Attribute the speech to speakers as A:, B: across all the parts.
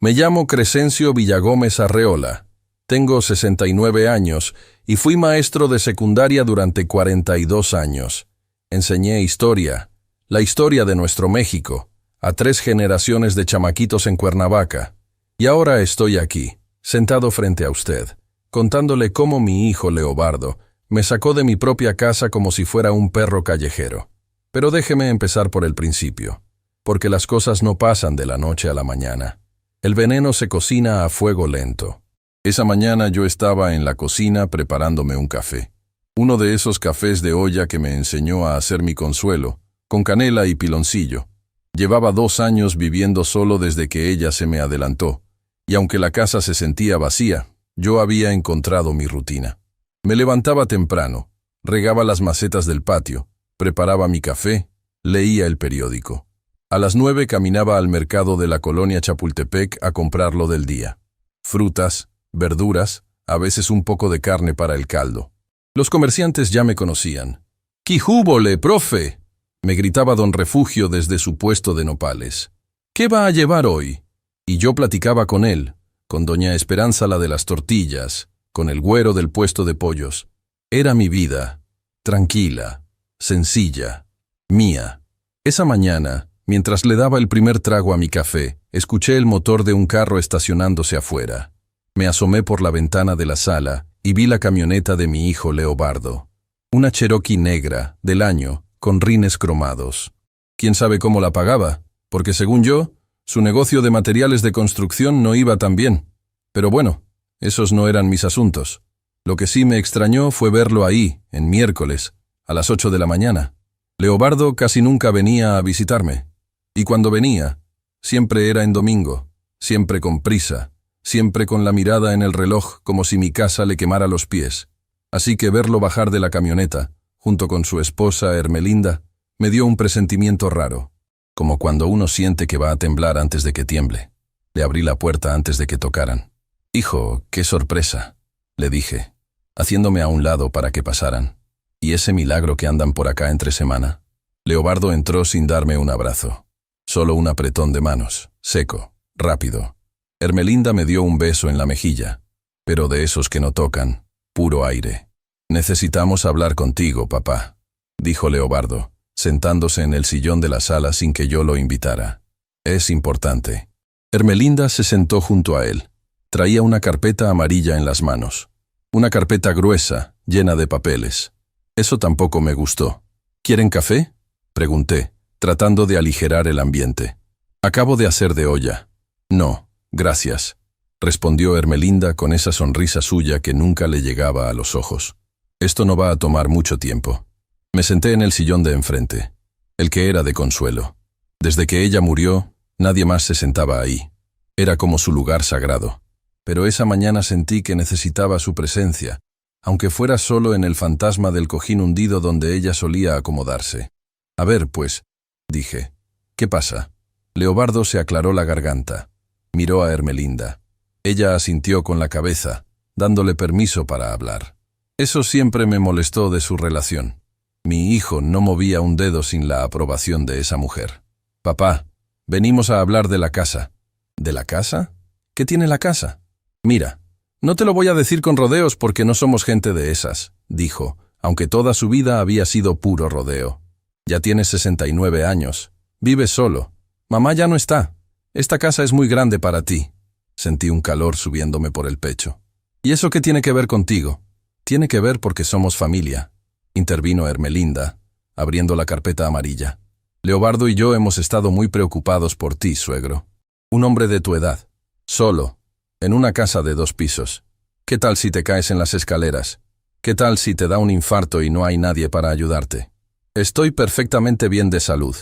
A: Me llamo Crescencio Villagómez Arreola. Tengo 69 años y fui maestro de secundaria durante 42 años. Enseñé historia, la historia de nuestro México, a 3 generaciones de chamaquitos en Cuernavaca. Y ahora estoy aquí, sentado frente a usted, contándole cómo mi hijo Leobardo me sacó de mi propia casa como si fuera un perro callejero. Pero déjeme empezar por el principio, porque las cosas no pasan de la noche a la mañana. El veneno se cocina a fuego lento. Esa mañana yo estaba en la cocina preparándome un café. Uno de esos cafés de olla que me enseñó a hacer mi Consuelo, con canela y piloncillo. Llevaba 2 años viviendo solo desde que ella se me adelantó, y aunque la casa se sentía vacía, yo había encontrado mi rutina. Me levantaba temprano, regaba las macetas del patio, preparaba mi café, leía el periódico. A las 9 caminaba al mercado de la colonia Chapultepec a comprar lo del día. Frutas, verduras, a veces un poco de carne para el caldo. Los comerciantes ya me conocían. «¡Qué júbole, profe!», me gritaba don Refugio desde su puesto de nopales. «¿Qué va a llevar hoy?». Y yo platicaba con él, con doña Esperanza la de las tortillas, con el güero del puesto de pollos. Era mi vida, tranquila, sencilla, mía. Esa mañana, mientras le daba el primer trago a mi café, escuché el motor de un carro estacionándose afuera. Me asomé por la ventana de la sala y vi la camioneta de mi hijo Leobardo. Una Cherokee negra, del año, con rines cromados. ¿Quién sabe cómo la pagaba? Porque según yo, su negocio de materiales de construcción no iba tan bien. Pero bueno, esos no eran mis asuntos. Lo que sí me extrañó fue verlo ahí, en miércoles, a las 8 de la mañana. Leobardo casi nunca venía a visitarme. Y cuando venía, siempre era en domingo, siempre con prisa, siempre con la mirada en el reloj como si mi casa le quemara los pies. Así que verlo bajar de la camioneta, junto con su esposa Hermelinda, me dio un presentimiento raro, como cuando uno siente que va a temblar antes de que tiemble. Le abrí la puerta antes de que tocaran. «Hijo, qué sorpresa», le dije, haciéndome a un lado para que pasaran. «¿Y ese milagro que andan por acá entre semana?». Leobardo entró sin darme un abrazo. Solo un apretón de manos, seco, rápido. Hermelinda me dio un beso en la mejilla, pero de esos que no tocan, puro aire. «Necesitamos hablar contigo, papá», dijo Leobardo, sentándose en el sillón de la sala sin que yo lo invitara. «Es importante». Hermelinda se sentó junto a él. Traía una carpeta amarilla en las manos. Una carpeta gruesa, llena de papeles. Eso tampoco me gustó. «¿Quieren café?», pregunté, tratando de aligerar el ambiente. «Acabo de hacer de olla». «No, gracias», respondió Hermelinda con esa sonrisa suya que nunca le llegaba a los ojos. «Esto no va a tomar mucho tiempo». Me senté en el sillón de enfrente, el que era de Consuelo. Desde que ella murió, nadie más se sentaba ahí. Era como su lugar sagrado. Pero esa mañana sentí que necesitaba su presencia, aunque fuera solo en el fantasma del cojín hundido donde ella solía acomodarse. «A ver, pues», dije, «¿qué pasa?». Leobardo se aclaró la garganta. Miró a Hermelinda. Ella asintió con la cabeza, dándole permiso para hablar. Eso siempre me molestó de su relación. Mi hijo no movía un dedo sin la aprobación de esa mujer. «Papá, venimos a hablar de la casa». «¿De la casa? ¿Qué tiene la casa?». «Mira, no te lo voy a decir con rodeos porque no somos gente de esas», dijo, aunque toda su vida había sido puro rodeo. «Ya tienes 69 años. Vives solo. Mamá ya no está. Esta casa es muy grande para ti». Sentí un calor subiéndome por el pecho. «¿Y eso qué tiene que ver contigo?». «Tiene que ver porque somos familia», intervino Hermelinda, abriendo la carpeta amarilla. «Leobardo y yo hemos estado muy preocupados por ti, suegro. Un hombre de tu edad, solo, en una casa de 2 pisos. ¿Qué tal si te caes en las escaleras? ¿Qué tal si te da un infarto y no hay nadie para ayudarte?». «Estoy perfectamente bien de salud»,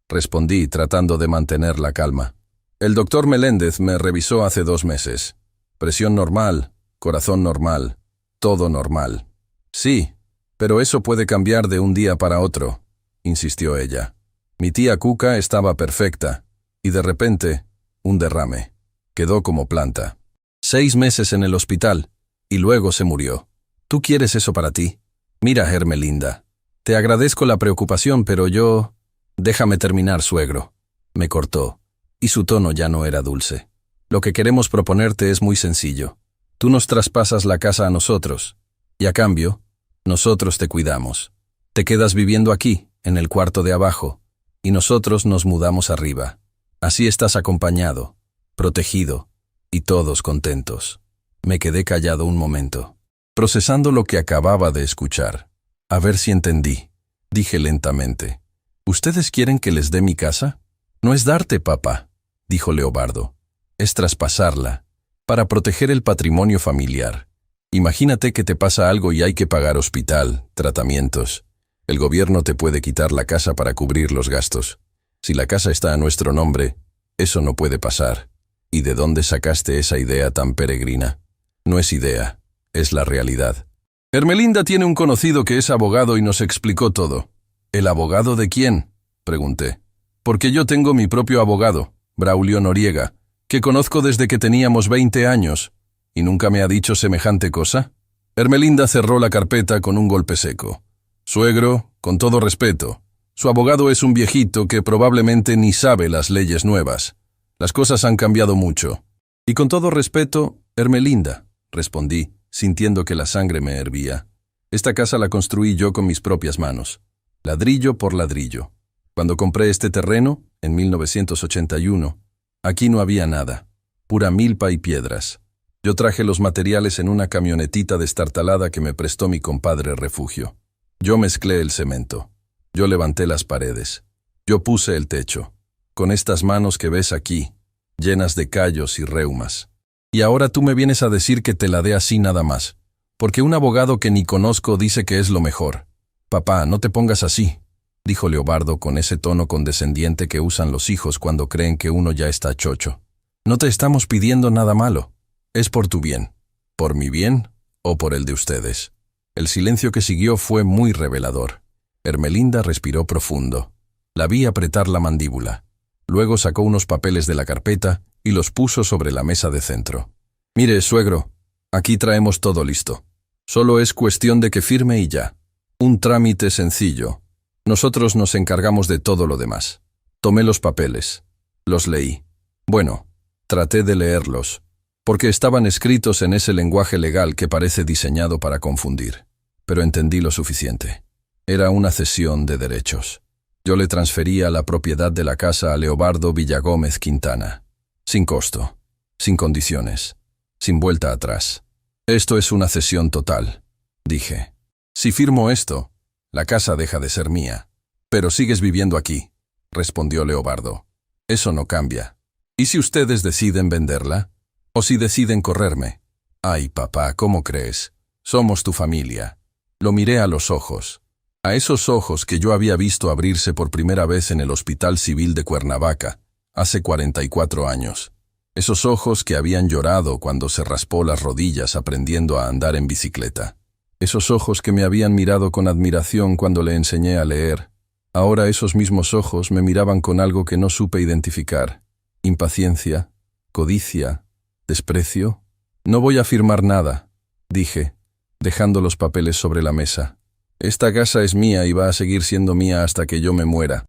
A: respondí tratando de mantener la calma. «El doctor Meléndez me revisó hace 2 meses. Presión normal, corazón normal, todo normal». «Sí, pero eso puede cambiar de un día para otro», insistió ella. «Mi tía Cuca estaba perfecta, y de repente, un derrame. Quedó como planta. 6 meses en el hospital, y luego se murió. ¿Tú quieres eso para ti?». «Mira, Hermelinda, te agradezco la preocupación, pero yo...». «Déjame terminar, suegro», me cortó, y su tono ya no era dulce. Lo que queremos proponerte es muy sencillo. Tú nos traspasas la casa a nosotros, y a cambio, nosotros te cuidamos. Te quedas viviendo aquí, en el cuarto de abajo, y nosotros nos mudamos arriba. Así estás acompañado, protegido, y todos contentos. Me quedé callado un momento, procesando lo que acababa de escuchar. A ver si entendí, dije lentamente. ¿Ustedes quieren que les dé mi casa? No es darte, papá, dijo Leobardo. Es traspasarla, para proteger el patrimonio familiar. Imagínate que te pasa algo y hay que pagar hospital, tratamientos. El gobierno te puede quitar la casa para cubrir los gastos. Si la casa está a nuestro nombre, eso no puede pasar. ¿Y de dónde sacaste esa idea tan peregrina? No es idea, es la realidad. Ermelinda tiene un conocido que es abogado y nos explicó todo. ¿El abogado de quién?, pregunté. Porque yo tengo mi propio abogado, Braulio Noriega, que conozco desde que teníamos 20 años, y nunca me ha dicho semejante cosa. Ermelinda cerró la carpeta con un golpe seco. Suegro, con todo respeto, su abogado es un viejito que probablemente ni sabe las leyes nuevas. Las cosas han cambiado mucho. Y con todo respeto, Ermelinda, respondí, sintiendo que la sangre me hervía. Esta casa la construí yo con mis propias manos, ladrillo por ladrillo. Cuando compré este terreno, en 1981, aquí no había nada, pura milpa y piedras. Yo traje los materiales en una camionetita destartalada que me prestó mi compadre Refugio. Yo mezclé el cemento. Yo levanté las paredes. Yo puse el techo. Con estas manos que ves aquí, llenas de callos y reumas. Y ahora tú me vienes a decir que te la dé así nada más, porque un abogado que ni conozco dice que es lo mejor. Papá, no te pongas así, dijo Leobardo con ese tono condescendiente que usan los hijos cuando creen que uno ya está chocho. No te estamos pidiendo nada malo. Es por tu bien. ¿Por mi bien o por el de ustedes? El silencio que siguió fue muy revelador. Ermelinda respiró profundo. La vi apretar la mandíbula. Luego sacó unos papeles de la carpeta y los puso sobre la mesa de centro. Mire, suegro, aquí traemos todo listo. Solo es cuestión de que firme y ya. Un trámite sencillo. Nosotros nos encargamos de todo lo demás. Tomé los papeles. Los leí. Bueno, traté de leerlos, porque estaban escritos en ese lenguaje legal que parece diseñado para confundir. Pero entendí lo suficiente. Era una cesión de derechos. Yo le transfería la propiedad de la casa a Leobardo Villagómez Quintana. Sin costo, sin condiciones, sin vuelta atrás. Esto es una cesión total, dije. Si firmo esto, la casa deja de ser mía. Pero sigues viviendo aquí, respondió Leobardo. Eso no cambia. ¿Y si ustedes deciden venderla? ¿O si deciden correrme? Ay, papá, ¿cómo crees? Somos tu familia. Lo miré a los ojos. A esos ojos que yo había visto abrirse por primera vez en el Hospital Civil de Cuernavaca, hace 44 años. Esos ojos que habían llorado cuando se raspó las rodillas aprendiendo a andar en bicicleta. Esos ojos que me habían mirado con admiración cuando le enseñé a leer. Ahora esos mismos ojos me miraban con algo que no supe identificar. Impaciencia, codicia, desprecio. No voy a firmar nada, dije, dejando los papeles sobre la mesa. Esta casa es mía y va a seguir siendo mía hasta que yo me muera.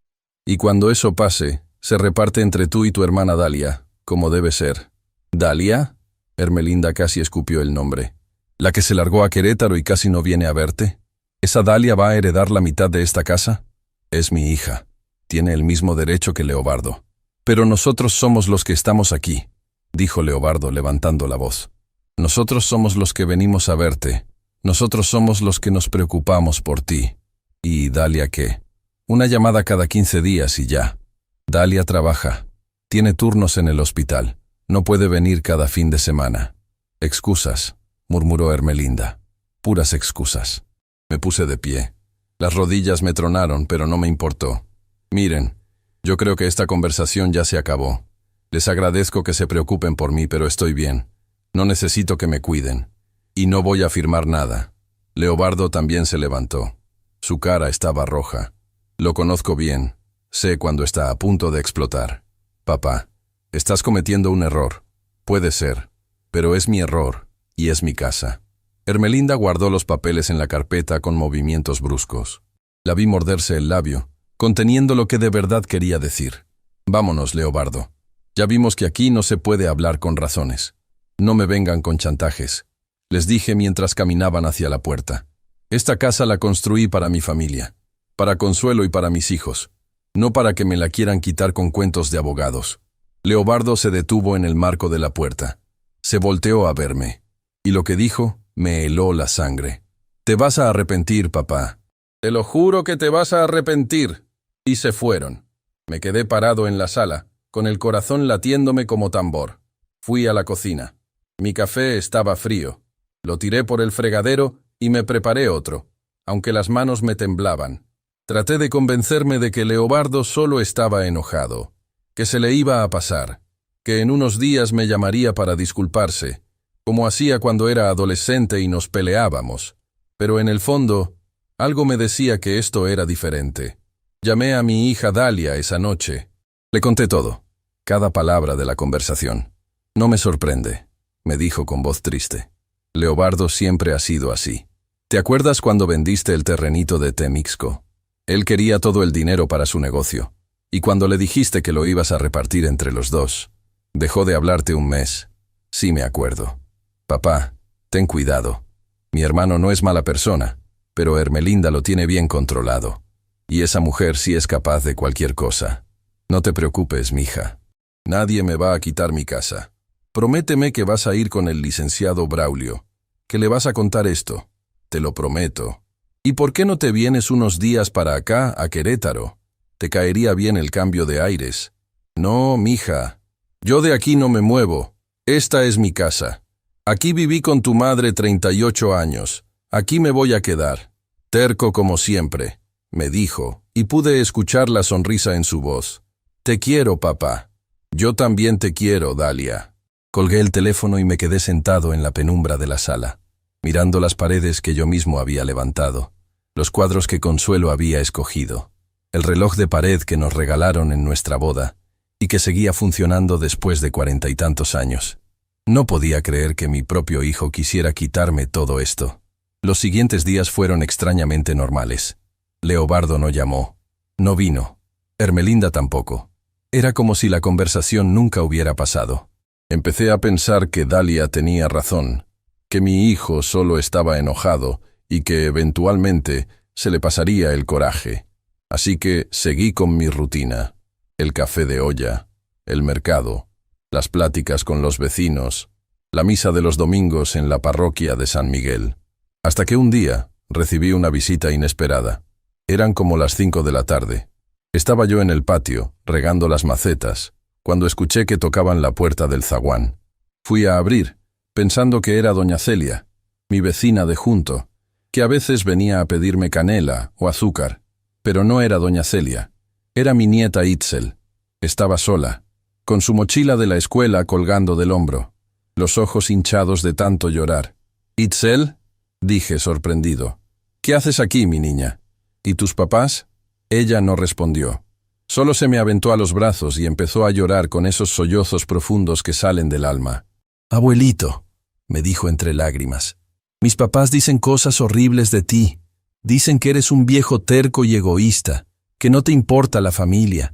A: Y cuando eso pase, se reparte entre tú y tu hermana Dalia, como debe ser. ¿Dalia? Ermelinda casi escupió el nombre. ¿La que se largó a Querétaro y casi no viene a verte? ¿Esa Dalia va a heredar la mitad de esta casa? Es mi hija. Tiene el mismo derecho que Leobardo. Pero nosotros somos los que estamos aquí, dijo Leobardo levantando la voz. Nosotros somos los que venimos a verte. Nosotros somos los que nos preocupamos por ti. ¿Y Dalia qué? Una llamada cada 15 días y ya. Dalia trabaja. Tiene turnos en el hospital. No puede venir cada fin de semana. Excusas, murmuró Ermelinda. Puras excusas. Me puse de pie. Las rodillas me tronaron, pero no me importó. Miren, yo creo que esta conversación ya se acabó. Les agradezco que se preocupen por mí, pero estoy bien. No necesito que me cuiden. Y no voy a firmar nada. Leobardo también se levantó. Su cara estaba roja. Lo conozco bien. Sé cuando está a punto de explotar. Papá, estás cometiendo un error. Puede ser. Pero es mi error, y es mi casa. Ermelinda guardó los papeles en la carpeta con movimientos bruscos. La vi morderse el labio, conteniendo lo que de verdad quería decir. Vámonos, Leobardo. Ya vimos que aquí no se puede hablar con razones. No me vengan con chantajes, les dije mientras caminaban hacia la puerta. Esta casa la construí para mi familia, para Consuelo y para mis hijos, no para que me la quieran quitar con cuentos de abogados. Leobardo se detuvo en el marco de la puerta. Se volteó a verme, y lo que dijo me heló la sangre. «Te vas a arrepentir, papá. Te lo juro que te vas a arrepentir». Y se fueron. Me quedé parado en la sala, con el corazón latiéndome como tambor. Fui a la cocina. Mi café estaba frío. Lo tiré por el fregadero y me preparé otro, aunque las manos me temblaban. Traté de convencerme de que Leobardo solo estaba enojado, que se le iba a pasar, que en unos días me llamaría para disculparse, como hacía cuando era adolescente y nos peleábamos. Pero en el fondo, algo me decía que esto era diferente. Llamé a mi hija Dalia esa noche. Le conté todo, cada palabra de la conversación. «No me sorprende», me dijo con voz triste. «Leobardo siempre ha sido así. ¿Te acuerdas cuando vendiste el terrenito de Temixco? Él quería todo el dinero para su negocio, y cuando le dijiste que lo ibas a repartir entre los dos, dejó de hablarte un mes. Sí me acuerdo. Papá, ten cuidado. Mi hermano no es mala persona, pero Ermelinda lo tiene bien controlado. Y esa mujer sí es capaz de cualquier cosa. No te preocupes, mija. Nadie me va a quitar mi casa. Prométeme que vas a ir con el licenciado Braulio, que le vas a contar esto. Te lo prometo. ¿Y por qué no te vienes unos días para acá, a Querétaro? Te caería bien el cambio de aires». «No, mija. Yo de aquí no me muevo. Esta es mi casa. Aquí viví con tu madre 38 años. Aquí me voy a quedar». «Terco como siempre», me dijo, y pude escuchar la sonrisa en su voz. «Te quiero, papá». «Yo también te quiero, Dalia». Colgué el teléfono y me quedé sentado en la penumbra de la sala, mirando las paredes que yo mismo había levantado, los cuadros que Consuelo había escogido, el reloj de pared que nos regalaron en nuestra boda y que seguía funcionando después de 40 y tantos años. No podía creer que mi propio hijo quisiera quitarme todo esto. Los siguientes días fueron extrañamente normales. Leobardo no llamó, no vino. Ermelinda tampoco. Era como si la conversación nunca hubiera pasado. Empecé a pensar que Dalia tenía razón, que mi hijo solo estaba enojado y que eventualmente se le pasaría el coraje. Así que seguí con mi rutina, el café de olla, el mercado, las pláticas con los vecinos, la misa de los domingos en la parroquia de San Miguel. Hasta que un día recibí una visita inesperada. Eran como las 5 de la tarde. Estaba yo en el patio, regando las macetas, cuando escuché que tocaban la puerta del zaguán. Fui a abrir, pensando que era doña Celia, mi vecina de junto, que a veces venía a pedirme canela o azúcar, pero no era doña Celia. Era mi nieta Itzel. Estaba sola, con su mochila de la escuela colgando del hombro, los ojos hinchados de tanto llorar. «¿Itzel?», dije sorprendido. «¿Qué haces aquí, mi niña? ¿Y tus papás?». Ella no respondió. Solo se me aventó a los brazos y empezó a llorar con esos sollozos profundos que salen del alma. «Abuelito», me dijo entre lágrimas, «mis papás dicen cosas horribles de ti. Dicen que eres un viejo terco y egoísta, que no te importa la familia,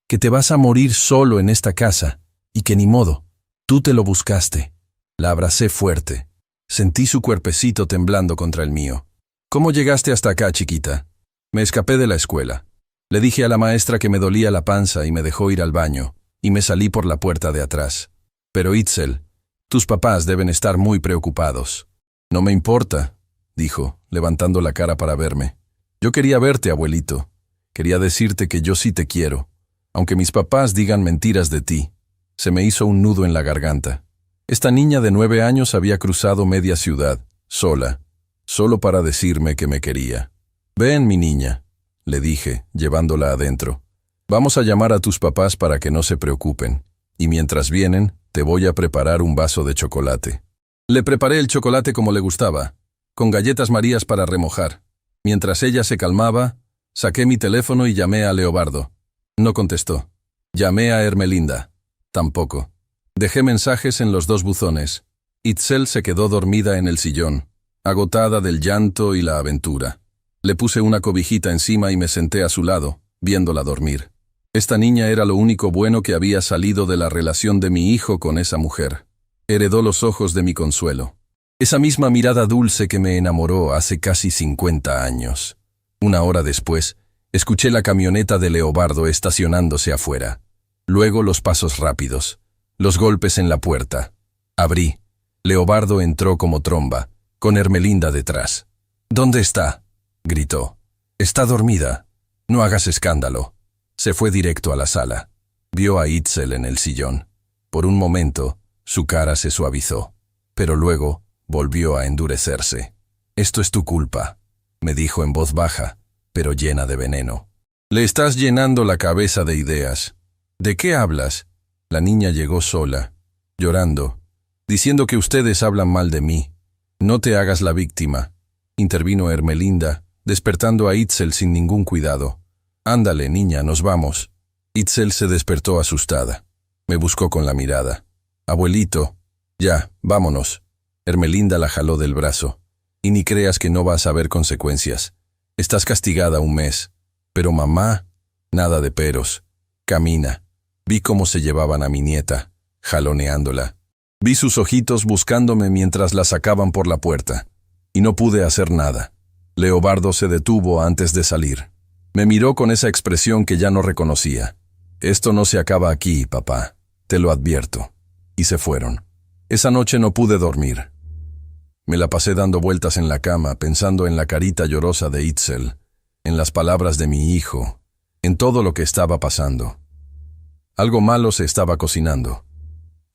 A: que te vas a morir solo en esta casa, y que ni modo, tú te lo buscaste». La abracé fuerte. Sentí su cuerpecito temblando contra el mío. «¿Cómo llegaste hasta acá, chiquita?». «Me escapé de la escuela. Le dije a la maestra que me dolía la panza y me dejó ir al baño, y me salí por la puerta de atrás. Pero Itzel, tus papás deben estar muy preocupados». «No me importa», dijo, levantando la cara para verme. «Yo quería verte, abuelito. Quería decirte que yo sí te quiero, aunque mis papás digan mentiras de ti». Se me hizo un nudo en la garganta. Esta niña de 9 años había cruzado media ciudad, sola, solo para decirme que me quería. «Ven, mi niña», le dije, llevándola adentro. «Vamos a llamar a tus papás para que no se preocupen, y mientras vienen, te voy a preparar un vaso de chocolate». Le preparé el chocolate como le gustaba, con galletas Marías para remojar. Mientras ella se calmaba, saqué mi teléfono y llamé a Leobardo. No contestó. Llamé a Ermelinda. Tampoco. Dejé mensajes en los 2 buzones. Itzel se quedó dormida en el sillón, agotada del llanto y la aventura. Le puse una cobijita encima y me senté a su lado, viéndola dormir. Esta niña era lo único bueno que había salido de la relación de mi hijo con esa mujer. Heredó los ojos de mi consuelo. Esa misma mirada dulce que me enamoró hace casi 50 años. Una hora después, escuché la camioneta de Leobardo estacionándose afuera. Luego los pasos rápidos, los golpes en la puerta. Abrí. Leobardo entró como tromba, con Ermelinda detrás. «¿Dónde está?», gritó. «Está dormida. No hagas escándalo». Se fue directo a la sala. Vio a Itzel en el sillón. Por un momento, su cara se suavizó, pero luego volvió a endurecerse. «Esto es tu culpa», me dijo en voz baja, pero llena de veneno. «Le estás llenando la cabeza de ideas». «¿De qué hablas?». La niña llegó sola, llorando, diciendo que ustedes hablan mal de mí. «No te hagas la víctima», intervino Ermelinda, despertando a Itzel sin ningún cuidado. «Ándale, niña, nos vamos». Itzel se despertó asustada. Me buscó con la mirada. «Abuelito». «Ya, vámonos». Ermelinda la jaló del brazo. «Y ni creas que no vas a ver consecuencias. Estás castigada 1 mes. Pero mamá...». «Nada de peros. Camina». Vi cómo se llevaban a mi nieta, jaloneándola. Vi sus ojitos buscándome mientras la sacaban por la puerta. Y no pude hacer nada. Leobardo se detuvo antes de salir. Me miró con esa expresión que ya no reconocía. «Esto no se acaba aquí, papá. Te lo advierto». Y se fueron. Esa noche no pude dormir. Me la pasé dando vueltas en la cama, pensando en la carita llorosa de Itzel, en las palabras de mi hijo, en todo lo que estaba pasando. Algo malo se estaba cocinando.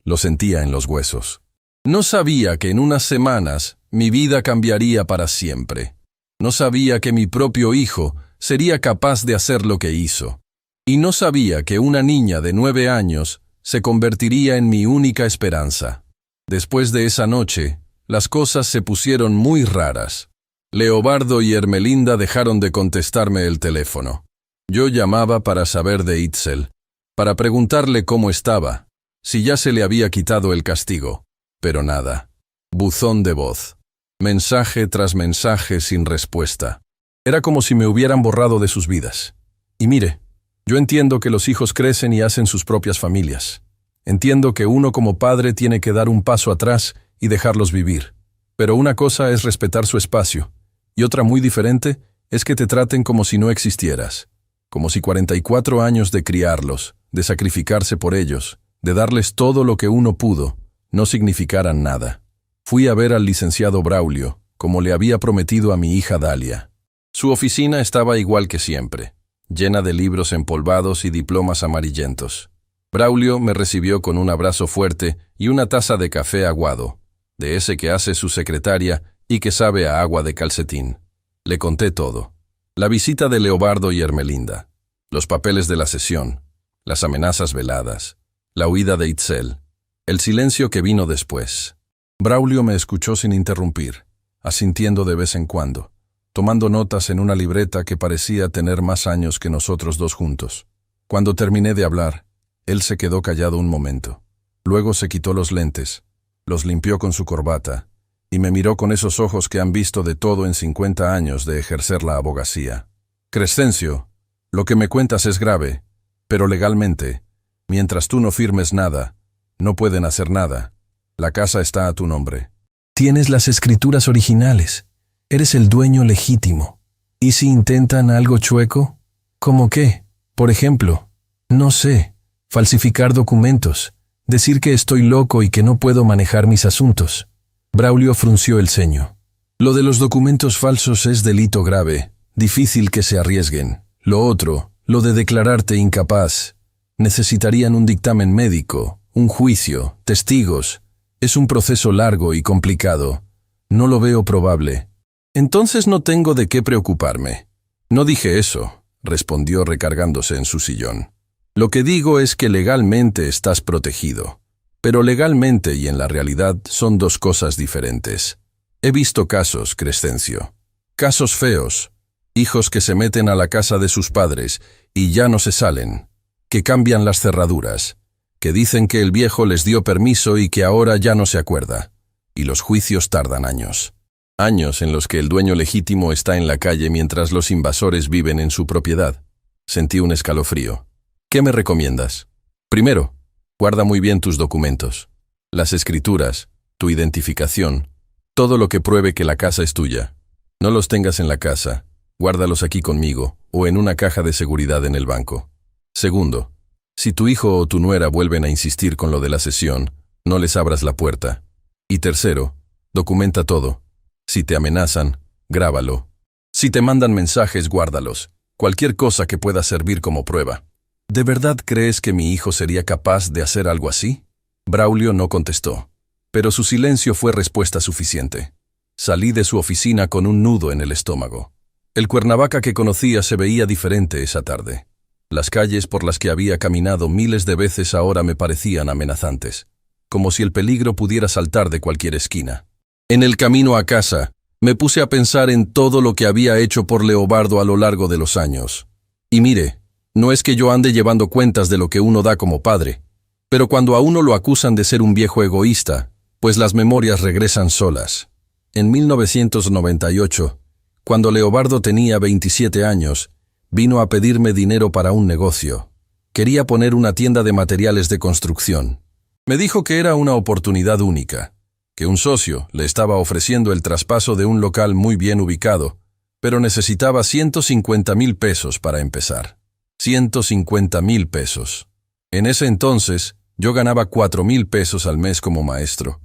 A: Lo sentía en los huesos. No sabía que en unas semanas mi vida cambiaría para siempre. No sabía que mi propio hijo sería capaz de hacer lo que hizo. Y no sabía que una niña de 9 años se convertiría en mi única esperanza. Después de esa noche, las cosas se pusieron muy raras. Leobardo y Ermelinda dejaron de contestarme el teléfono. Yo llamaba para saber de Itzel, para preguntarle cómo estaba, si ya se le había quitado el castigo. Pero nada. Buzón de voz. Mensaje tras mensaje sin respuesta. Era como si me hubieran borrado de sus vidas. Y mire, yo entiendo que los hijos crecen y hacen sus propias familias. Entiendo que uno como padre tiene que dar un paso atrás y dejarlos vivir. Pero una cosa es respetar su espacio, y otra muy diferente es que te traten como si no existieras. Como si 44 años de criarlos, de sacrificarse por ellos, de darles todo lo que uno pudo, no significaran nada. Fui a ver al licenciado Braulio, como le había prometido a mi hija Dalia. Su oficina estaba igual que siempre, llena de libros empolvados y diplomas amarillentos. Braulio me recibió con un abrazo fuerte y una taza de café aguado, de ese que hace su secretaria y que sabe a agua de calcetín. Le conté todo. La visita de Leobardo y Ermelinda, los papeles de la sesión, las amenazas veladas, la huida de Itzel, el silencio que vino después. Braulio me escuchó sin interrumpir, asintiendo de vez en cuando, tomando notas en una libreta que parecía tener más años que nosotros dos juntos. Cuando terminé de hablar, él se quedó callado un momento. Luego se quitó los lentes, los limpió con su corbata, y me miró con esos ojos que han visto de todo en 50 años de ejercer la abogacía. «Crescencio, lo que me cuentas es grave, pero legalmente, mientras tú no firmes nada, no pueden hacer nada. La casa está a tu nombre. Tienes las escrituras originales. Eres el dueño legítimo. ¿Y si intentan algo chueco? ¿Cómo qué? Por ejemplo, no sé, falsificar documentos, decir que estoy loco y que no puedo manejar mis asuntos». Braulio frunció el ceño. «Lo de los documentos falsos es delito grave, difícil que se arriesguen. Lo otro, lo de declararte incapaz, necesitarían un dictamen médico, un juicio, testigos. Es un proceso largo y complicado. No lo veo probable». «Entonces no tengo de qué preocuparme». «No dije eso», respondió recargándose en su sillón. «Lo que digo es que legalmente estás protegido. Pero legalmente y en la realidad son dos cosas diferentes. He visto casos, Crescencio. Casos feos. Hijos que se meten a la casa de sus padres y ya no se salen. Que cambian las cerraduras. Que dicen que el viejo les dio permiso y que ahora ya no se acuerda. Y los juicios tardan años. Años en los que el dueño legítimo está en la calle mientras los invasores viven en su propiedad. Sentí un escalofrío. ¿Qué me recomiendas? Primero, guarda muy bien tus documentos, las escrituras, tu identificación, todo lo que pruebe que la casa es tuya. No los tengas en la casa, guárdalos aquí conmigo o en una caja de seguridad en el banco. Segundo, si tu hijo o tu nuera vuelven a insistir con lo de la cesión, no les abras la puerta. Y tercero, documenta todo. Si te amenazan, grábalo. Si te mandan mensajes, guárdalos. Cualquier cosa que pueda servir como prueba. ¿De verdad crees que mi hijo sería capaz de hacer algo así? Braulio no contestó, pero su silencio fue respuesta suficiente. Salí de su oficina con un nudo en el estómago. El Cuernavaca que conocía se veía diferente esa tarde. Las calles por las que había caminado miles de veces ahora me parecían amenazantes, como si el peligro pudiera saltar de cualquier esquina. En el camino a casa, me puse a pensar en todo lo que había hecho por Leobardo a lo largo de los años. Y mire, no es que yo ande llevando cuentas de lo que uno da como padre, pero cuando a uno lo acusan de ser un viejo egoísta, pues las memorias regresan solas. En 1998, cuando Leobardo tenía 27 años, vino a pedirme dinero para un negocio. Quería poner una tienda de materiales de construcción. Me dijo que era una oportunidad única, que un socio le estaba ofreciendo el traspaso de un local muy bien ubicado, pero necesitaba 150,000 pesos para empezar. 150,000 pesos. En ese entonces, yo ganaba 4,000 pesos al mes como maestro.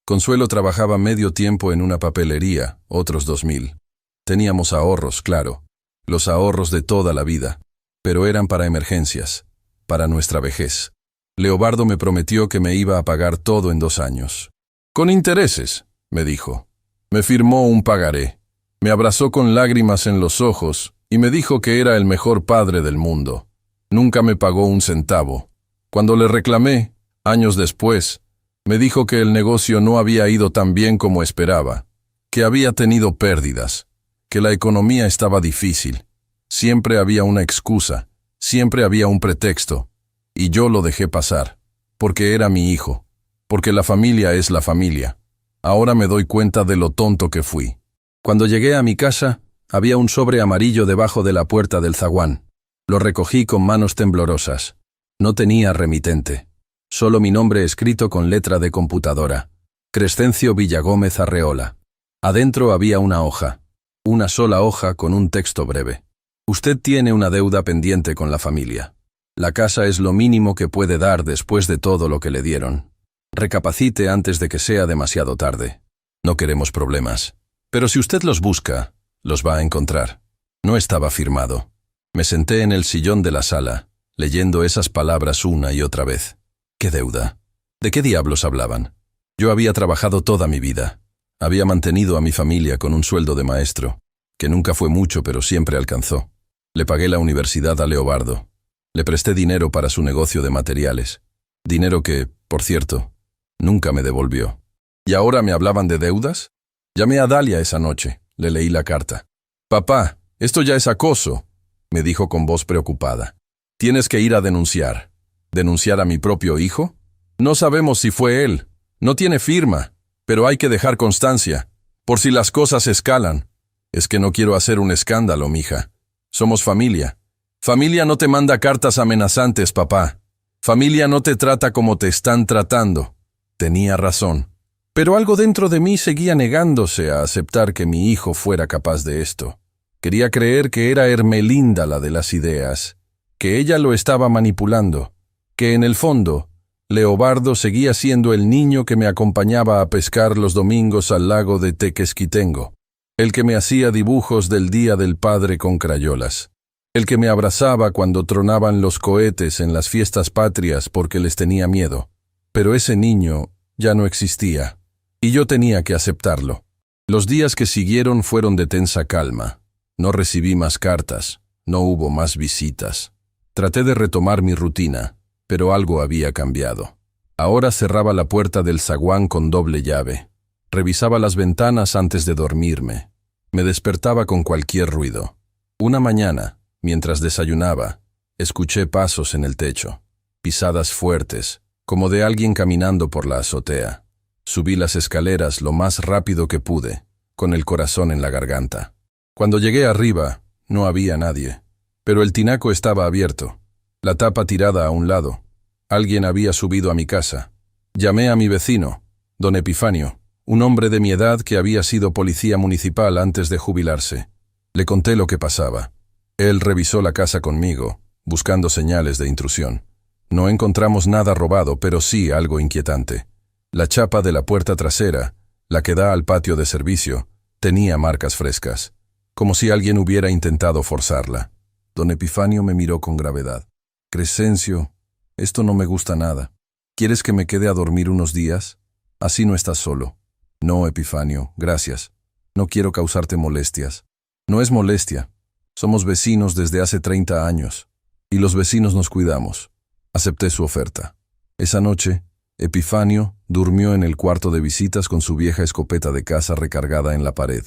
A: Consuelo trabajaba medio tiempo en una papelería, otros 2,000. Teníamos ahorros, claro, los ahorros de toda la vida, pero eran para emergencias, para nuestra vejez. Leobardo me prometió que me iba a pagar todo en 2 años. Con intereses, me dijo. Me firmó un pagaré. Me abrazó con lágrimas en los ojos y me dijo que era el mejor padre del mundo. Nunca me pagó un centavo. Cuando le reclamé, años después, me dijo que el negocio no había ido tan bien como esperaba, que había tenido pérdidas, que la economía estaba difícil. Siempre había una excusa, siempre había un pretexto, y yo lo dejé pasar, porque era mi hijo, porque la familia es la familia. Ahora me doy cuenta de lo tonto que fui. Cuando llegué a mi casa, había un sobre amarillo debajo de la puerta del zaguán. Lo recogí con manos temblorosas. No tenía remitente. Solo mi nombre escrito con letra de computadora. Crescencio Villagómez Arreola. Adentro había una hoja. Una sola hoja con un texto breve. Usted tiene una deuda pendiente con la familia. La casa es lo mínimo que puede dar después de todo lo que le dieron. Recapacite antes de que sea demasiado tarde. No queremos problemas. Pero si usted los busca, los va a encontrar. No estaba firmado. Me senté en el sillón de la sala, leyendo esas palabras una y otra vez. ¿Qué deuda? ¿De qué diablos hablaban? Yo había trabajado toda mi vida. Había mantenido a mi familia con un sueldo de maestro, que nunca fue mucho pero siempre alcanzó. Le pagué la universidad a Leobardo. Le presté dinero para su negocio de materiales. Dinero que, por cierto, nunca me devolvió. ¿Y ahora me hablaban de deudas? Llamé a Dalia esa noche. Le leí la carta. «Papá, esto ya es acoso», me dijo con voz preocupada. «Tienes que ir a denunciar». ¿Denunciar a mi propio hijo? No sabemos si fue él. No tiene firma, pero hay que dejar constancia, por si las cosas escalan. Es que no quiero hacer un escándalo, mija. Somos familia. Familia no te manda cartas amenazantes, papá. Familia no te trata como te están tratando. Tenía razón. Pero algo dentro de mí seguía negándose a aceptar que mi hijo fuera capaz de esto. Quería creer que era Hermelinda la de las ideas, que ella lo estaba manipulando, que en el fondo, Leobardo seguía siendo el niño que me acompañaba a pescar los domingos al lago de Tequesquitengo, el que me hacía dibujos del Día del Padre con crayolas, el que me abrazaba cuando tronaban los cohetes en las fiestas patrias porque les tenía miedo. Pero ese niño ya no existía. Y yo tenía que aceptarlo. Los días que siguieron fueron de tensa calma. No recibí más cartas, no hubo más visitas. Traté de retomar mi rutina, pero algo había cambiado. Ahora cerraba la puerta del zaguán con doble llave. Revisaba las ventanas antes de dormirme. Me despertaba con cualquier ruido. Una mañana, mientras desayunaba, escuché pasos en el techo, pisadas fuertes, como de alguien caminando por la azotea. Subí las escaleras lo más rápido que pude, con el corazón en la garganta. Cuando llegué arriba, no había nadie, pero el tinaco estaba abierto. la tapa tirada a un lado. Alguien había subido a mi casa. Llamé a mi vecino, don Epifanio, un hombre de mi edad que había sido policía municipal antes de jubilarse. Le conté lo que pasaba. Él revisó la casa conmigo, buscando señales de intrusión. No encontramos nada robado, pero sí algo inquietante. La chapa de la puerta trasera, la que da al patio de servicio, tenía marcas frescas, como si alguien hubiera intentado forzarla. Don Epifanio me miró con gravedad. Crescencio, esto no me gusta nada. ¿Quieres que me quede a dormir unos días? Así no estás solo. No, Epifanio, gracias. No quiero causarte molestias. No es molestia. Somos vecinos desde hace 30 años. Y los vecinos nos cuidamos. Acepté su oferta. Esa noche, Epifanio durmió en el cuarto de visitas con su vieja escopeta de caza recargada en la pared.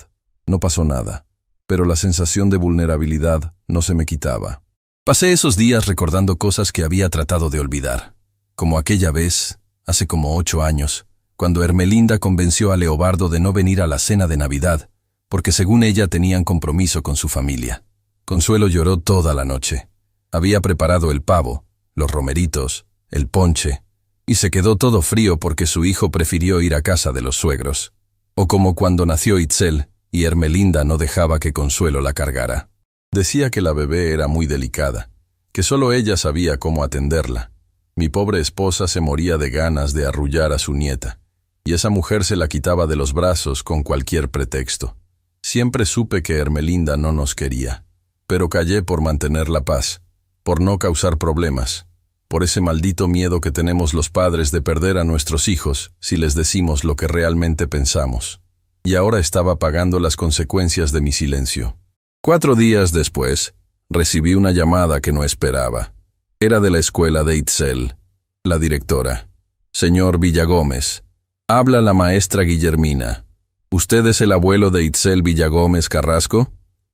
A: No pasó nada, pero la sensación de vulnerabilidad no se me quitaba. Pasé esos días recordando cosas que había tratado de olvidar, como aquella vez, hace como 8 años, cuando Ermelinda convenció a Leobardo de no venir a la cena de Navidad, porque según ella tenían compromiso con su familia. Consuelo lloró toda la noche. Había preparado el pavo, los romeritos, el ponche, y se quedó todo frío porque su hijo prefirió ir a casa de los suegros. O como cuando nació Itzel y Ermelinda no dejaba que Consuelo la cargara. Decía que la bebé era muy delicada, que solo ella sabía cómo atenderla. Mi pobre esposa se moría de ganas de arrullar a su nieta, y esa mujer se la quitaba de los brazos con cualquier pretexto. Siempre supe que Ermelinda no nos quería, pero callé por mantener la paz, por no causar problemas, por ese maldito miedo que tenemos los padres de perder a nuestros hijos si les decimos lo que realmente pensamos. Y ahora estaba pagando las consecuencias de mi silencio. 4 días después, recibí una llamada que no esperaba. Era de la escuela de Itzel, la directora. Señor Villagómez, habla la maestra Guillermina. ¿Usted es el abuelo de Itzel Villagómez Carrasco?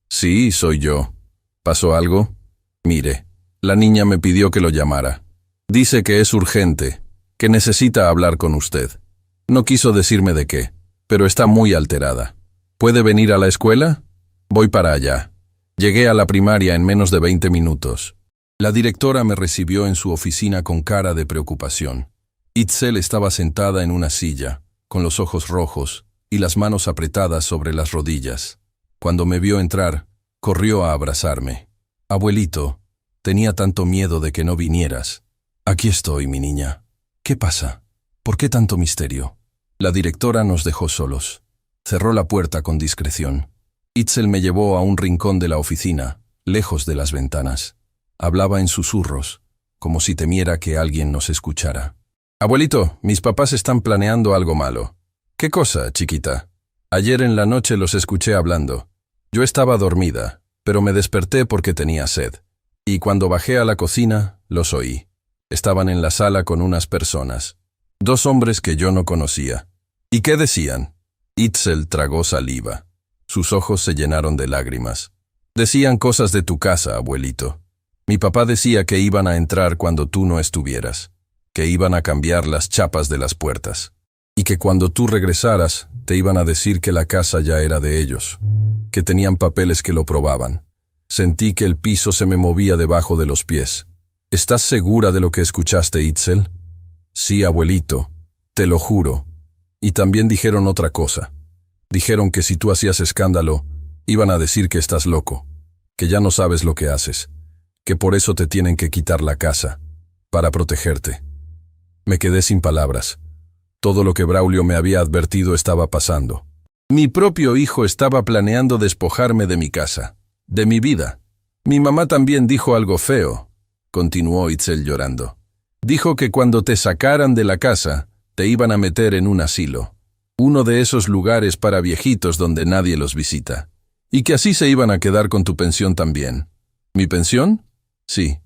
A: Sí, soy yo. ¿Pasó algo? Mire, la niña me pidió que lo llamara. Dice que es urgente, que necesita hablar con usted. No quiso decirme de qué, pero está muy alterada. ¿Puede venir a la escuela? Voy para allá. Llegué a la primaria en menos de 20 minutos. La directora me recibió en su oficina con cara de preocupación. Itzel estaba sentada en una silla, con los ojos rojos y las manos apretadas sobre las rodillas. Cuando me vio entrar, corrió a abrazarme. Abuelito, tenía tanto miedo de que no vinieras. Aquí estoy, mi niña. ¿Qué pasa? ¿Por qué tanto misterio? La directora nos dejó solos. Cerró la puerta con discreción. Itzel me llevó a un rincón de la oficina, lejos de las ventanas. Hablaba en susurros, como si temiera que alguien nos escuchara. Abuelito, mis papás están planeando algo malo. ¿Qué cosa, chiquita? Ayer en la noche los escuché hablando. Yo estaba dormida, pero me desperté porque tenía sed. Y cuando bajé a la cocina, los oí. Estaban en la sala con unas personas. 2 hombres que yo no conocía. ¿Y qué decían? Itzel tragó saliva. Sus ojos se llenaron de lágrimas. Decían cosas de tu casa, abuelito. Mi papá decía que iban a entrar cuando tú no estuvieras, que iban a cambiar las chapas de las puertas, y que cuando tú regresaras te iban a decir que la casa ya era de ellos, que tenían papeles que lo probaban. Sentí que el piso se me movía debajo de los pies. ¿Estás segura de lo que escuchaste, Itzel? Sí, abuelito, te lo juro. Y también dijeron otra cosa. Dijeron que si tú hacías escándalo, iban a decir que estás loco, que ya no sabes lo que haces, que por eso te tienen que quitar la casa, para protegerte. Me quedé sin palabras. Todo lo que Braulio me había advertido estaba pasando. Mi propio hijo estaba planeando despojarme de mi casa, de mi vida. Mi mamá también dijo algo feo, continuó Itzel llorando. Dijo que cuando te sacaran de la casa, te iban a meter en un asilo, uno de esos lugares para viejitos donde nadie los visita, y que así se iban a quedar con tu pensión también. ¿Mi pensión? Sí.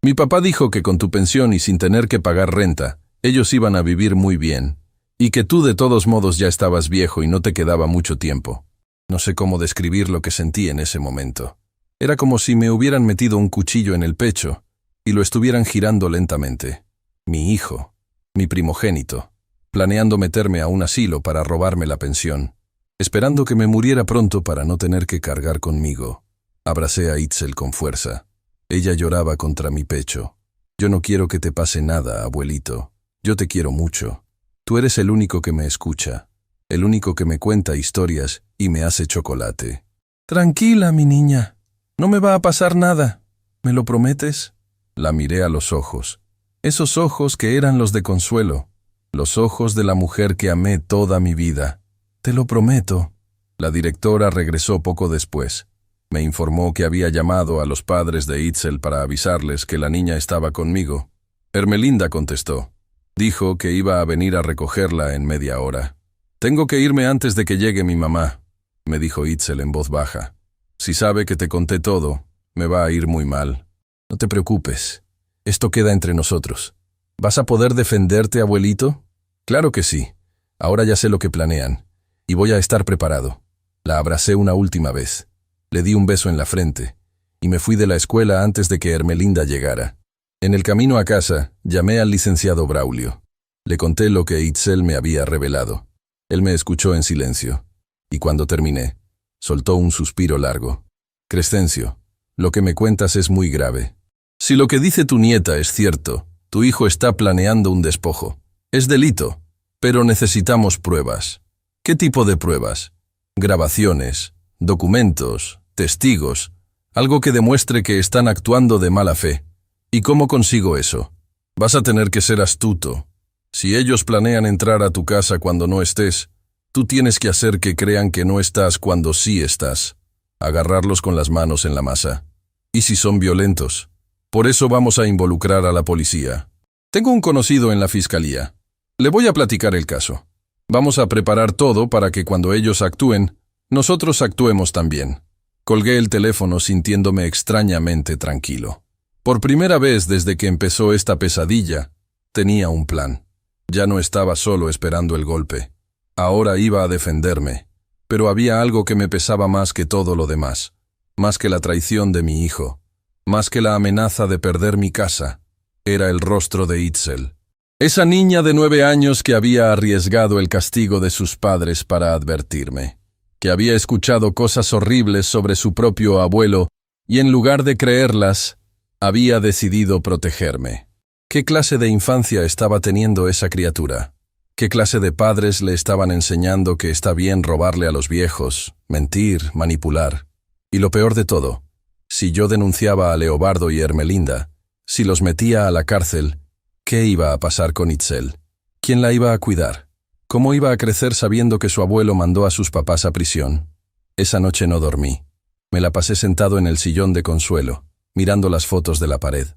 A: Mi papá dijo que con tu pensión y sin tener que pagar renta, ellos iban a vivir muy bien, y que tú de todos modos ya estabas viejo y no te quedaba mucho tiempo. No sé cómo describir lo que sentí en ese momento. Era como si me hubieran metido un cuchillo en el pecho y lo estuvieran girando lentamente. Mi hijo, mi primogénito, planeando meterme a un asilo para robarme la pensión, esperando que me muriera pronto para no tener que cargar conmigo. Abracé a Itzel con fuerza. Ella lloraba contra mi pecho. Yo no quiero que te pase nada, abuelito. Yo te quiero mucho. Tú eres el único que me escucha, el único que me cuenta historias y me hace chocolate. Tranquila, mi niña. No me va a pasar nada. ¿Me lo prometes? La miré a los ojos. Esos ojos que eran los de Consuelo. Los ojos de la mujer que amé toda mi vida. Te lo prometo. La directora regresó poco después. Me informó que había llamado a los padres de Itzel para avisarles que la niña estaba conmigo. Ermelinda contestó. Dijo que iba a venir a recogerla en media hora. Tengo que irme antes de que llegue mi mamá, me dijo Itzel en voz baja. Si sabe que te conté todo, me va a ir muy mal. No te preocupes. Esto queda entre nosotros. ¿Vas a poder defenderte, abuelito? Claro que sí. Ahora ya sé lo que planean. Y voy a estar preparado. La abracé una última vez. Le di un beso en la frente. Y me fui de la escuela antes de que Ermelinda llegara. En el camino a casa, llamé al licenciado Braulio. Le conté lo que Itzel me había revelado. Él me escuchó en silencio. Y cuando terminé, soltó un suspiro largo. Crescencio, lo que me cuentas es muy grave. Si lo que dice tu nieta es cierto, tu hijo está planeando un despojo. Es delito, pero necesitamos pruebas. ¿Qué tipo de pruebas? Grabaciones, documentos, testigos, algo que demuestre que están actuando de mala fe. ¿Y cómo consigo eso? Vas a tener que ser astuto. Si ellos planean entrar a tu casa cuando no estés, tú tienes que hacer que crean que no estás cuando sí estás. Agarrarlos con las manos en la masa. ¿Y si son violentos? Por eso vamos a involucrar a la policía. Tengo un conocido en la fiscalía. Le voy a platicar el caso. Vamos a preparar todo para que cuando ellos actúen, nosotros actuemos también. Colgué el teléfono sintiéndome extrañamente tranquilo. Por primera vez desde que empezó esta pesadilla, tenía un plan. Ya no estaba solo esperando el golpe. Ahora iba a defenderme. Pero había algo que me pesaba más que todo lo demás. Más que la traición de mi hijo. Más que la amenaza de perder mi casa. Era el rostro de Itzel. Esa niña de 9 años que había arriesgado el castigo de sus padres para advertirme. Que había escuchado cosas horribles sobre su propio abuelo y en lugar de creerlas, había decidido protegerme. ¿Qué clase de infancia estaba teniendo esa criatura? ¿Qué clase de padres le estaban enseñando que está bien robarle a los viejos, mentir, manipular? Y lo peor de todo, si yo denunciaba a Leobardo y Ermelinda, si los metía a la cárcel, ¿qué iba a pasar con Itzel? ¿Quién la iba a cuidar? ¿Cómo iba a crecer sabiendo que su abuelo mandó a sus papás a prisión? Esa noche no dormí. Me la pasé sentado en el sillón de Consuelo, mirando las fotos de la pared.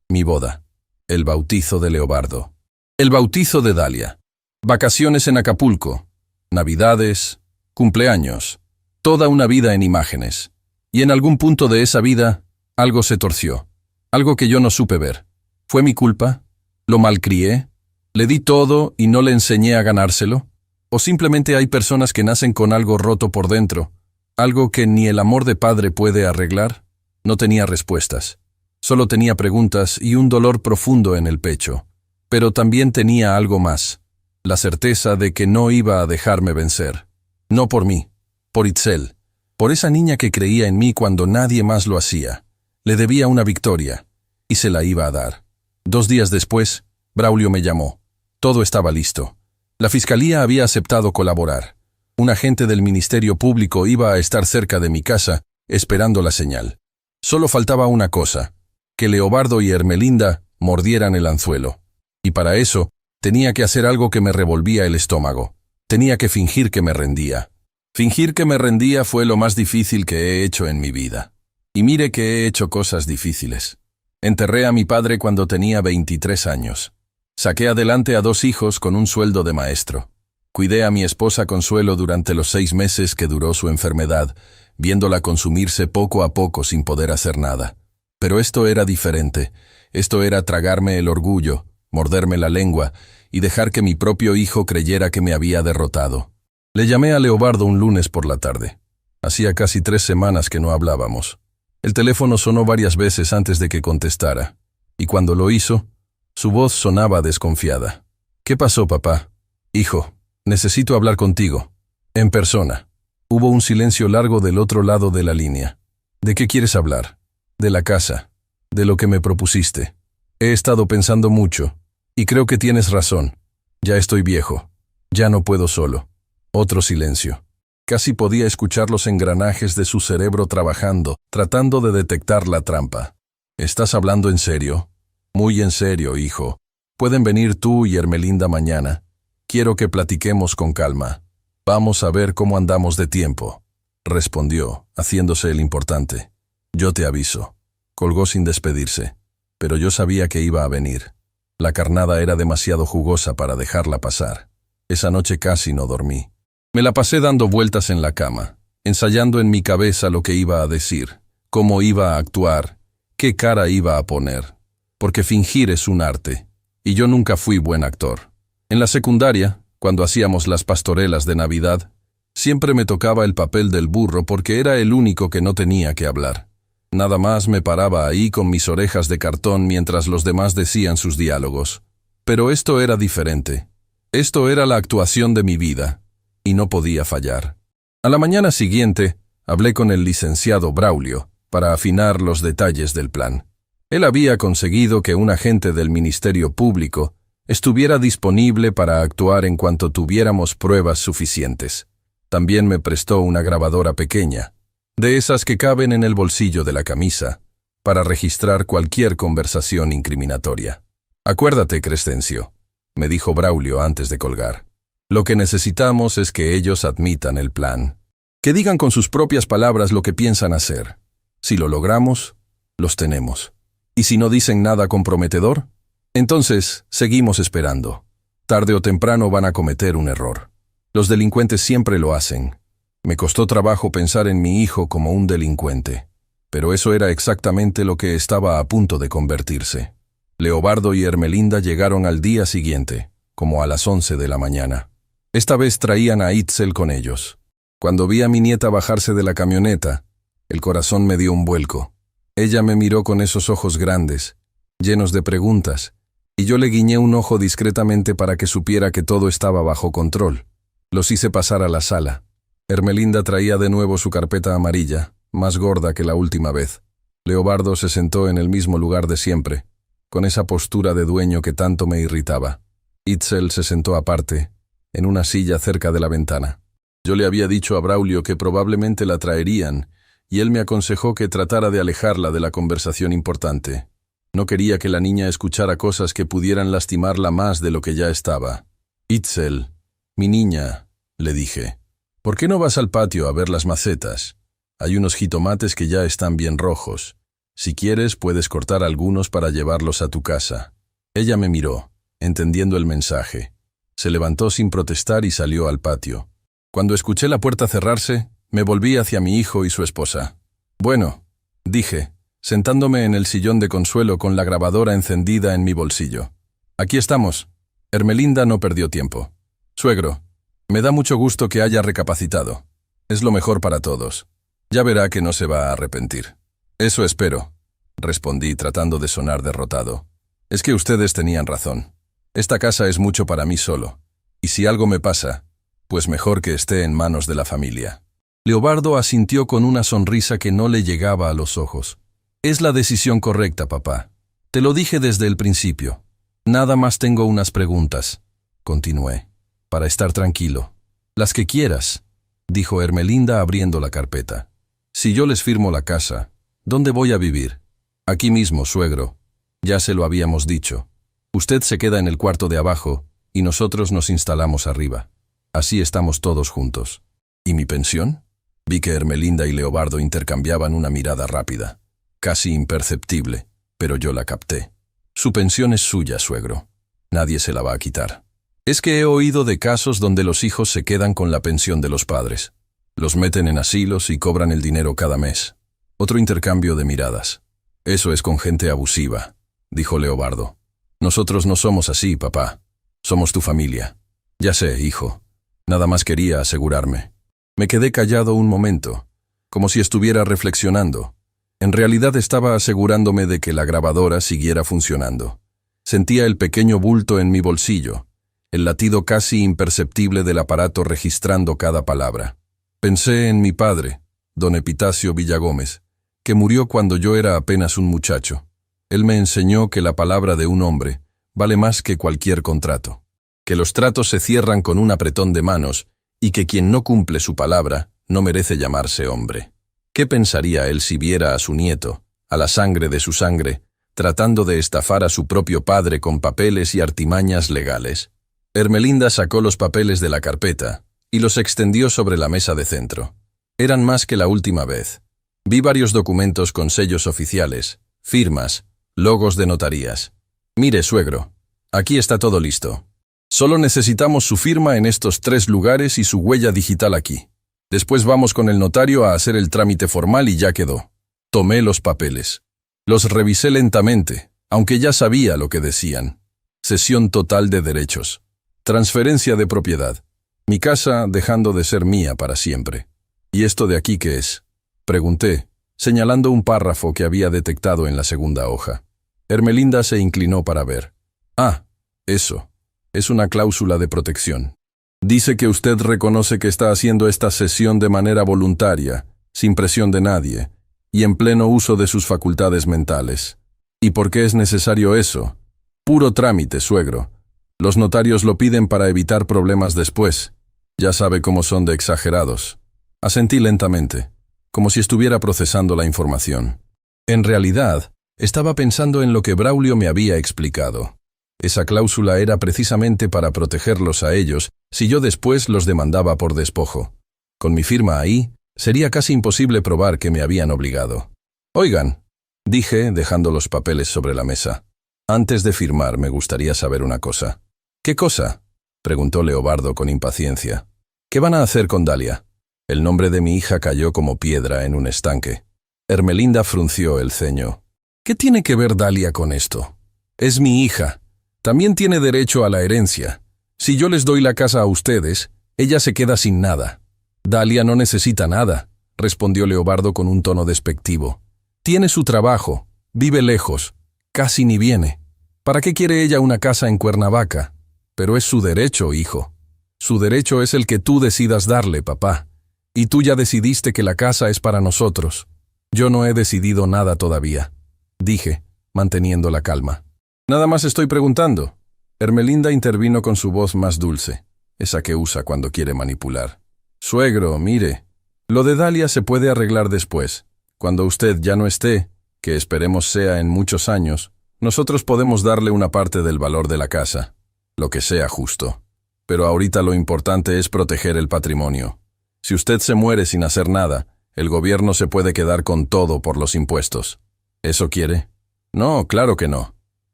A: Mi boda. El bautizo de Leobardo. El bautizo de Dalia. Vacaciones en Acapulco. Navidades. Cumpleaños. Toda una vida en imágenes. Y en algún punto de esa vida, algo se torció. Algo que yo no supe ver. ¿Fue mi culpa? ¿Lo malcrié? ¿Le di todo y no le enseñé a ganárselo? ¿O simplemente hay personas que nacen con algo roto por dentro? ¿Algo que ni el amor de padre puede arreglar? No tenía respuestas. Solo tenía preguntas y un dolor profundo en el pecho. Pero también tenía algo más. La certeza de que no iba a dejarme vencer. No por mí, por Itzel. Por esa niña que creía en mí cuando nadie más lo hacía. Le debía una victoria. Y se la iba a dar. 2 días después, Braulio me llamó. Todo estaba listo. La fiscalía había aceptado colaborar. Un agente del Ministerio Público iba a estar cerca de mi casa, esperando la señal. Solo faltaba una cosa, que Leobardo y Ermelinda mordieran el anzuelo. Y para eso, tenía que hacer algo que me revolvía el estómago. Tenía que fingir que me rendía. Fingir que me rendía fue lo más difícil que he hecho en mi vida. Y mire que he hecho cosas difíciles. Enterré a mi padre cuando tenía 23 años. Saqué adelante a 2 hijos con un sueldo de maestro. Cuidé a mi esposa Consuelo durante los 6 meses que duró su enfermedad, viéndola consumirse poco a poco sin poder hacer nada. Pero esto era diferente. Esto era tragarme el orgullo, morderme la lengua y dejar que mi propio hijo creyera que me había derrotado. Le llamé a Leobardo un lunes por la tarde. Hacía casi 3 semanas que no hablábamos. El teléfono sonó varias veces antes de que contestara, y cuando lo hizo, su voz sonaba desconfiada. ¿Qué pasó, papá? Hijo, necesito hablar contigo. En persona. Hubo un silencio largo del otro lado de la línea. ¿De qué quieres hablar? De la casa. De lo que me propusiste. He estado pensando mucho, y creo que tienes razón. Ya estoy viejo. Ya no puedo solo. Otro silencio. Casi podía escuchar los engranajes de su cerebro trabajando, tratando de detectar la trampa. ¿Estás hablando en serio? Muy en serio, hijo. Pueden venir tú y Ermelinda mañana. Quiero que platiquemos con calma. Vamos a ver cómo andamos de tiempo, respondió, haciéndose el importante. Yo te aviso. Colgó sin despedirse, pero yo sabía que iba a venir. La carnada era demasiado jugosa para dejarla pasar. Esa noche casi no dormí. Me la pasé dando vueltas en la cama, ensayando en mi cabeza lo que iba a decir, cómo iba a actuar, qué cara iba a poner. Porque fingir es un arte, y yo nunca fui buen actor. En la secundaria, cuando hacíamos las pastorelas de Navidad, siempre me tocaba el papel del burro porque era el único que no tenía que hablar. Nada más me paraba ahí con mis orejas de cartón mientras los demás decían sus diálogos. Pero esto era diferente. Esto era la actuación de mi vida. Y no podía fallar. A la mañana siguiente, hablé con el licenciado Braulio para afinar los detalles del plan. Él había conseguido que un agente del Ministerio Público estuviera disponible para actuar en cuanto tuviéramos pruebas suficientes. También me prestó una grabadora pequeña, de esas que caben en el bolsillo de la camisa, para registrar cualquier conversación incriminatoria. Acuérdate, Crescencio, me dijo Braulio antes de colgar. Lo que necesitamos es que ellos admitan el plan. Que digan con sus propias palabras lo que piensan hacer. Si lo logramos, los tenemos. ¿Y si no dicen nada comprometedor? Entonces, seguimos esperando. Tarde o temprano van a cometer un error. Los delincuentes siempre lo hacen. Me costó trabajo pensar en mi hijo como un delincuente. Pero eso era exactamente lo que estaba a punto de convertirse. Leobardo y Ermelinda llegaron al día siguiente, como a las 11 de la mañana. Esta vez traían a Itzel con ellos. Cuando vi a mi nieta bajarse de la camioneta, el corazón me dio un vuelco. Ella me miró con esos ojos grandes, llenos de preguntas, y yo le guiñé un ojo discretamente para que supiera que todo estaba bajo control. Los hice pasar a la sala. Ermelinda traía de nuevo su carpeta amarilla, más gorda que la última vez. Leobardo se sentó en el mismo lugar de siempre, con esa postura de dueño que tanto me irritaba. Itzel se sentó aparte, en una silla cerca de la ventana. Yo le había dicho a Braulio que probablemente la traerían, y él me aconsejó que tratara de alejarla de la conversación importante. No quería que la niña escuchara cosas que pudieran lastimarla más de lo que ya estaba. Itzel, mi niña, le dije, ¿por qué no vas al patio a ver las macetas? Hay unos jitomates que ya están bien rojos. Si quieres, puedes cortar algunos para llevarlos a tu casa. Ella me miró, entendiendo el mensaje. Se levantó sin protestar y salió al patio. Cuando escuché la puerta cerrarse, me volví hacia mi hijo y su esposa. Bueno, dije, sentándome en el sillón de Consuelo con la grabadora encendida en mi bolsillo. Aquí estamos. Ermelinda no perdió tiempo. Suegro, me da mucho gusto que haya recapacitado. Es lo mejor para todos. Ya verá que no se va a arrepentir. Eso espero, respondí tratando de sonar derrotado. Es que ustedes tenían razón. Esta casa es mucho para mí solo, y si algo me pasa, pues mejor que esté en manos de la familia. Leobardo asintió con una sonrisa que no le llegaba a los ojos. Es la decisión correcta, papá. Te lo dije desde el principio. Nada más tengo unas preguntas, continué, para estar tranquilo. Las que quieras, dijo Ermelinda abriendo la carpeta. Si yo les firmo la casa, ¿dónde voy a vivir? Aquí mismo, suegro. Ya se lo habíamos dicho. Usted se queda en el cuarto de abajo y nosotros nos instalamos arriba. Así estamos todos juntos. ¿Y mi pensión? Vi que Ermelinda y Leobardo intercambiaban una mirada rápida, casi imperceptible, pero yo la capté. Su pensión es suya, suegro. Nadie se la va a quitar. Es que he oído de casos donde los hijos se quedan con la pensión de los padres. Los meten en asilos y cobran el dinero cada mes. Otro intercambio de miradas. Eso es con gente abusiva, dijo Leobardo. Nosotros no somos así, papá. Somos tu familia. Ya sé, hijo. Nada más quería asegurarme. Me quedé callado un momento, como si estuviera reflexionando. En realidad estaba asegurándome de que la grabadora siguiera funcionando. Sentía el pequeño bulto en mi bolsillo, el latido casi imperceptible del aparato registrando cada palabra. Pensé en mi padre, don Epitacio Villagómez, que murió cuando yo era apenas un muchacho. Él me enseñó que la palabra de un hombre vale más que cualquier contrato, que los tratos se cierran con un apretón de manos y que quien no cumple su palabra no merece llamarse hombre. ¿Qué pensaría él si viera a su nieto, a la sangre de su sangre, tratando de estafar a su propio padre con papeles y artimañas legales? Ermelinda sacó los papeles de la carpeta y los extendió sobre la mesa de centro. Eran más que la última vez. Vi varios documentos con sellos oficiales, firmas, logos de notarías. Mire, suegro, aquí está todo listo. Solo necesitamos su firma en estos 3 lugares y su huella digital aquí. Después vamos con el notario a hacer el trámite formal y ya quedó. Tomé los papeles. Los revisé lentamente, aunque ya sabía lo que decían. Cesión total de derechos. Transferencia de propiedad. Mi casa dejando de ser mía para siempre. ¿Y esto de aquí qué es?, pregunté, señalando un párrafo que había detectado en la segunda hoja. Ermelinda se inclinó para ver. Ah, eso. Es una cláusula de protección. Dice que usted reconoce que está haciendo esta cesión de manera voluntaria, sin presión de nadie, y en pleno uso de sus facultades mentales. ¿Y por qué es necesario eso? Puro trámite, suegro. Los notarios lo piden para evitar problemas después. Ya sabe cómo son de exagerados. Asentí lentamente, como si estuviera procesando la información. En realidad, estaba pensando en lo que Braulio me había explicado. Esa cláusula era precisamente para protegerlos a ellos si yo después los demandaba por despojo. Con mi firma ahí, sería casi imposible probar que me habían obligado. Oigan, dije, dejando los papeles sobre la mesa. Antes de firmar me gustaría saber una cosa. ¿Qué cosa?, preguntó Leobardo con impaciencia. ¿Qué van a hacer con Dalia? El nombre de mi hija cayó como piedra en un estanque. Ermelinda frunció el ceño. ¿Qué tiene que ver Dalia con esto? Es mi hija. También tiene derecho a la herencia. Si yo les doy la casa a ustedes, ella se queda sin nada. Dalia no necesita nada, respondió Leobardo con un tono despectivo. Tiene su trabajo, vive lejos, casi ni viene. ¿Para qué quiere ella una casa en Cuernavaca? Pero es su derecho, hijo. Su derecho es el que tú decidas darle, papá. Y tú ya decidiste que la casa es para nosotros. Yo no he decidido nada todavía, dije, manteniendo la calma. Nada más estoy preguntando. Ermelinda intervino con su voz más dulce, esa que usa cuando quiere manipular. Suegro, mire, lo de Dalia se puede arreglar después. Cuando usted ya no esté, que esperemos sea en muchos años, nosotros podemos darle una parte del valor de la casa, lo que sea justo. Pero ahorita lo importante es proteger el patrimonio. Si usted se muere sin hacer nada, el gobierno se puede quedar con todo por los impuestos. ¿Eso quiere? No, claro que no.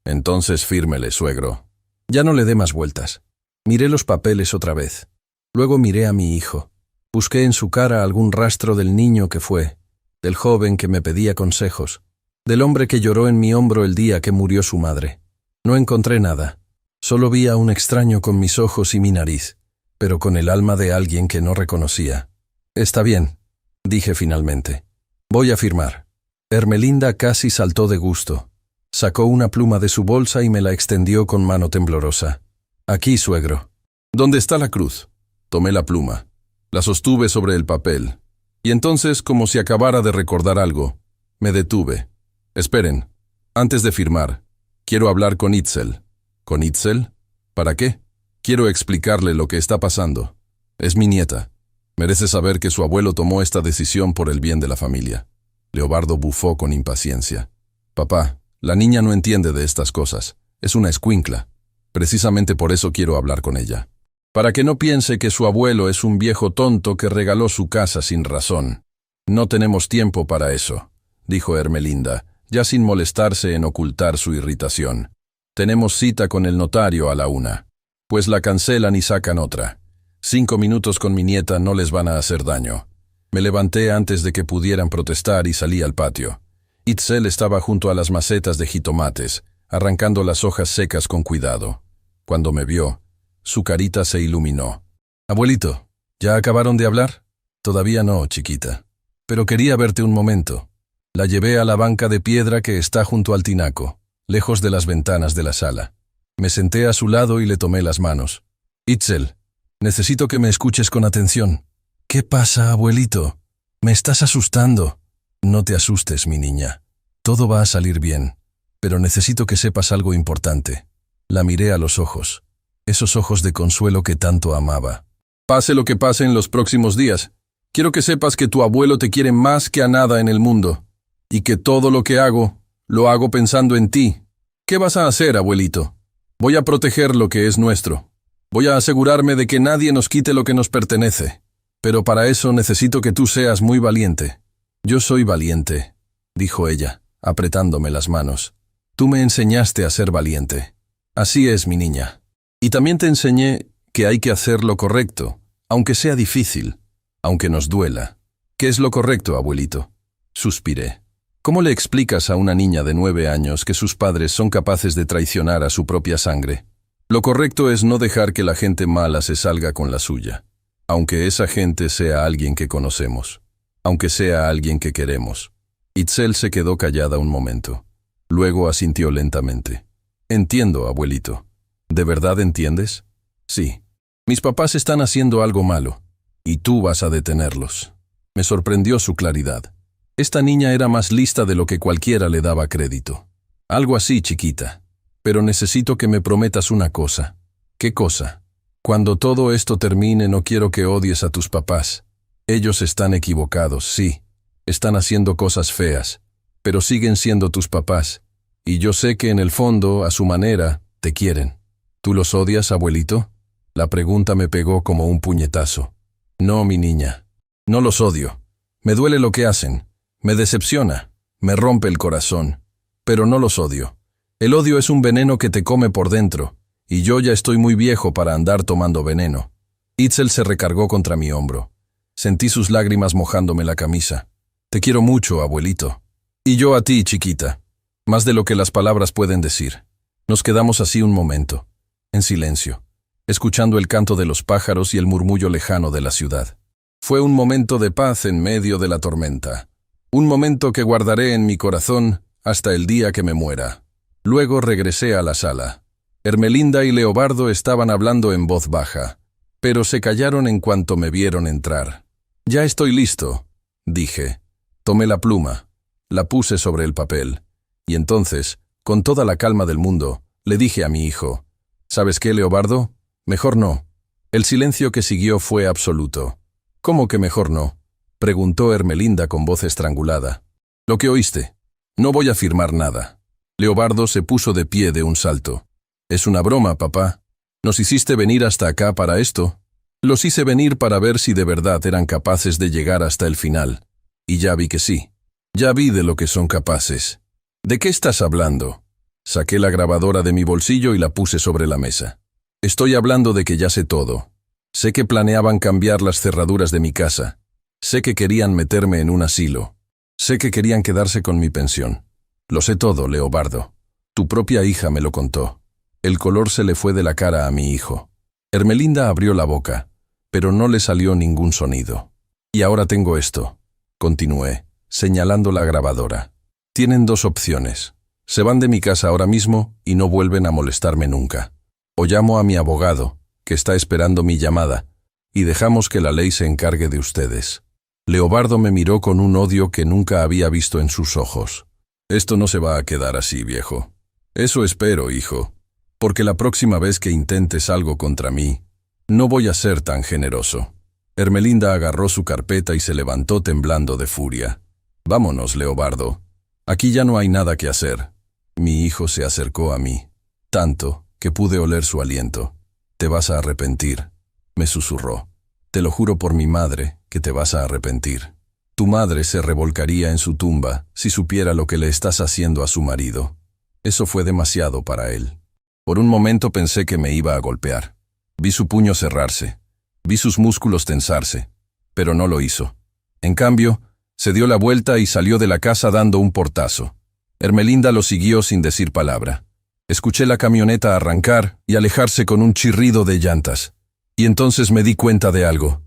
A: Entonces fírmele, suegro. Ya no le dé más vueltas. Miré los papeles otra vez. Luego miré a mi hijo. Busqué en su cara algún rastro del niño que fue, del joven que me pedía consejos, del hombre que lloró en mi hombro el día que murió su madre. No encontré nada. Solo vi a un extraño con mis ojos y mi nariz, pero con el alma de alguien que no reconocía. Está bien, dije finalmente. Voy a firmar. Ermelinda casi saltó de gusto. Sacó una pluma de su bolsa y me la extendió con mano temblorosa. Aquí, suegro. ¿Dónde está la cruz? Tomé la pluma. La sostuve sobre el papel. Y entonces, como si acabara de recordar algo, me detuve. Esperen. Antes de firmar, quiero hablar con Itzel. ¿Con Itzel? ¿Para qué? Quiero explicarle lo que está pasando. Es mi nieta. Merece saber que su abuelo tomó esta decisión por el bien de la familia. Leobardo bufó con impaciencia. Papá, la niña no entiende de estas cosas. Es una escuincla. Precisamente por eso quiero hablar con ella. Para que no piense que su abuelo es un viejo tonto que regaló su casa sin razón. No tenemos tiempo para eso, dijo Ermelinda, ya sin molestarse en ocultar su irritación. Tenemos cita con el notario a la 1. Pues la cancelan y sacan otra. 5 minutos con mi nieta no les van a hacer daño. Me levanté antes de que pudieran protestar y salí al patio. Itzel estaba junto a las macetas de jitomates, arrancando las hojas secas con cuidado. Cuando me vio, su carita se iluminó. Abuelito, ¿ya acabaron de hablar? Todavía no, chiquita. Pero quería verte un momento. La llevé a la banca de piedra que está junto al tinaco, lejos de las ventanas de la sala. Me senté a su lado y le tomé las manos. Itzel, necesito que me escuches con atención. ¿Qué pasa, abuelito? Me estás asustando. No te asustes, mi niña. Todo va a salir bien. Pero necesito que sepas algo importante. La miré a los ojos, esos ojos de consuelo que tanto amaba. Pase lo que pase en los próximos días, quiero que sepas que tu abuelo te quiere más que a nada en el mundo, y que todo lo que hago, lo hago pensando en ti. ¿Qué vas a hacer, abuelito? Voy a proteger lo que es nuestro. Voy a asegurarme de que nadie nos quite lo que nos pertenece. Pero para eso necesito que tú seas muy valiente. Yo soy valiente, dijo ella, apretándome las manos. Tú me enseñaste a ser valiente. Así es, mi niña. Y también te enseñé que hay que hacer lo correcto, aunque sea difícil, aunque nos duela. ¿Qué es lo correcto, abuelito? Suspiré. ¿Cómo le explicas a una niña de 9 años que sus padres son capaces de traicionar a su propia sangre? Lo correcto es no dejar que la gente mala se salga con la suya, aunque esa gente sea alguien que conocemos, aunque sea alguien que queremos. Itzel se quedó callada un momento. Luego asintió lentamente. Entiendo, abuelito. ¿De verdad entiendes? Sí. Mis papás están haciendo algo malo, y tú vas a detenerlos. Me sorprendió su claridad. Esta niña era más lista de lo que cualquiera le daba crédito. Algo así, chiquita. Pero necesito que me prometas una cosa. ¿Qué cosa? Cuando todo esto termine, no quiero que odies a tus papás. Ellos están equivocados, sí. Están haciendo cosas feas, pero siguen siendo tus papás. Y yo sé que en el fondo, a su manera, te quieren. ¿Tú los odias, abuelito? La pregunta me pegó como un puñetazo. No, mi niña. No los odio. Me duele lo que hacen. Me decepciona, me rompe el corazón, pero no los odio. El odio es un veneno que te come por dentro, y yo ya estoy muy viejo para andar tomando veneno. Itzel se recargó contra mi hombro. Sentí sus lágrimas mojándome la camisa. Te quiero mucho, abuelito. Y yo a ti, chiquita. Más de lo que las palabras pueden decir. Nos quedamos así un momento, en silencio, escuchando el canto de los pájaros y el murmullo lejano de la ciudad. Fue un momento de paz en medio de la tormenta. Un momento que guardaré en mi corazón hasta el día que me muera. Luego regresé a la sala. Ermelinda y Leobardo estaban hablando en voz baja, pero se callaron en cuanto me vieron entrar. Ya estoy listo, dije. Tomé la pluma, la puse sobre el papel, y entonces, con toda la calma del mundo, le dije a mi hijo, ¿sabes qué, Leobardo? Mejor no. El silencio que siguió fue absoluto. ¿Cómo que mejor no? Preguntó Ermelinda con voz estrangulada. ¿Lo que oíste? No voy a firmar nada. Leobardo se puso de pie de un salto. Es una broma, papá. ¿Nos hiciste venir hasta acá para esto? Los hice venir para ver si de verdad eran capaces de llegar hasta el final. Y ya vi que sí. Ya vi de lo que son capaces. ¿De qué estás hablando? Saqué la grabadora de mi bolsillo y la puse sobre la mesa. Estoy hablando de que ya sé todo. Sé que planeaban cambiar las cerraduras de mi casa. Sé que querían meterme en un asilo. Sé que querían quedarse con mi pensión. Lo sé todo, Leobardo. Tu propia hija me lo contó. El color se le fue de la cara a mi hijo. Ermelinda abrió la boca, pero no le salió ningún sonido. Y ahora tengo esto, continué, señalando la grabadora. Tienen 2 opciones. Se van de mi casa ahora mismo y no vuelven a molestarme nunca. O llamo a mi abogado, que está esperando mi llamada, y dejamos que la ley se encargue de ustedes. Leobardo me miró con un odio que nunca había visto en sus ojos. Esto no se va a quedar así, viejo. Eso espero, hijo. Porque la próxima vez que intentes algo contra mí, no voy a ser tan generoso. Ermelinda agarró su carpeta y se levantó temblando de furia. Vámonos, Leobardo. Aquí ya no hay nada que hacer. Mi hijo se acercó a mí, tanto que pude oler su aliento. Te vas a arrepentir, me susurró. Te lo juro por mi madre que te vas a arrepentir. Tu madre se revolcaría en su tumba si supiera lo que le estás haciendo a su marido. Eso fue demasiado para él. Por un momento pensé que me iba a golpear. Vi su puño cerrarse. Vi sus músculos tensarse. Pero no lo hizo. En cambio, se dio la vuelta y salió de la casa dando un portazo. Ermelinda lo siguió sin decir palabra. Escuché la camioneta arrancar y alejarse con un chirrido de llantas. Y entonces me di cuenta de algo.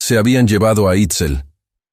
A: Se habían llevado a Itzel.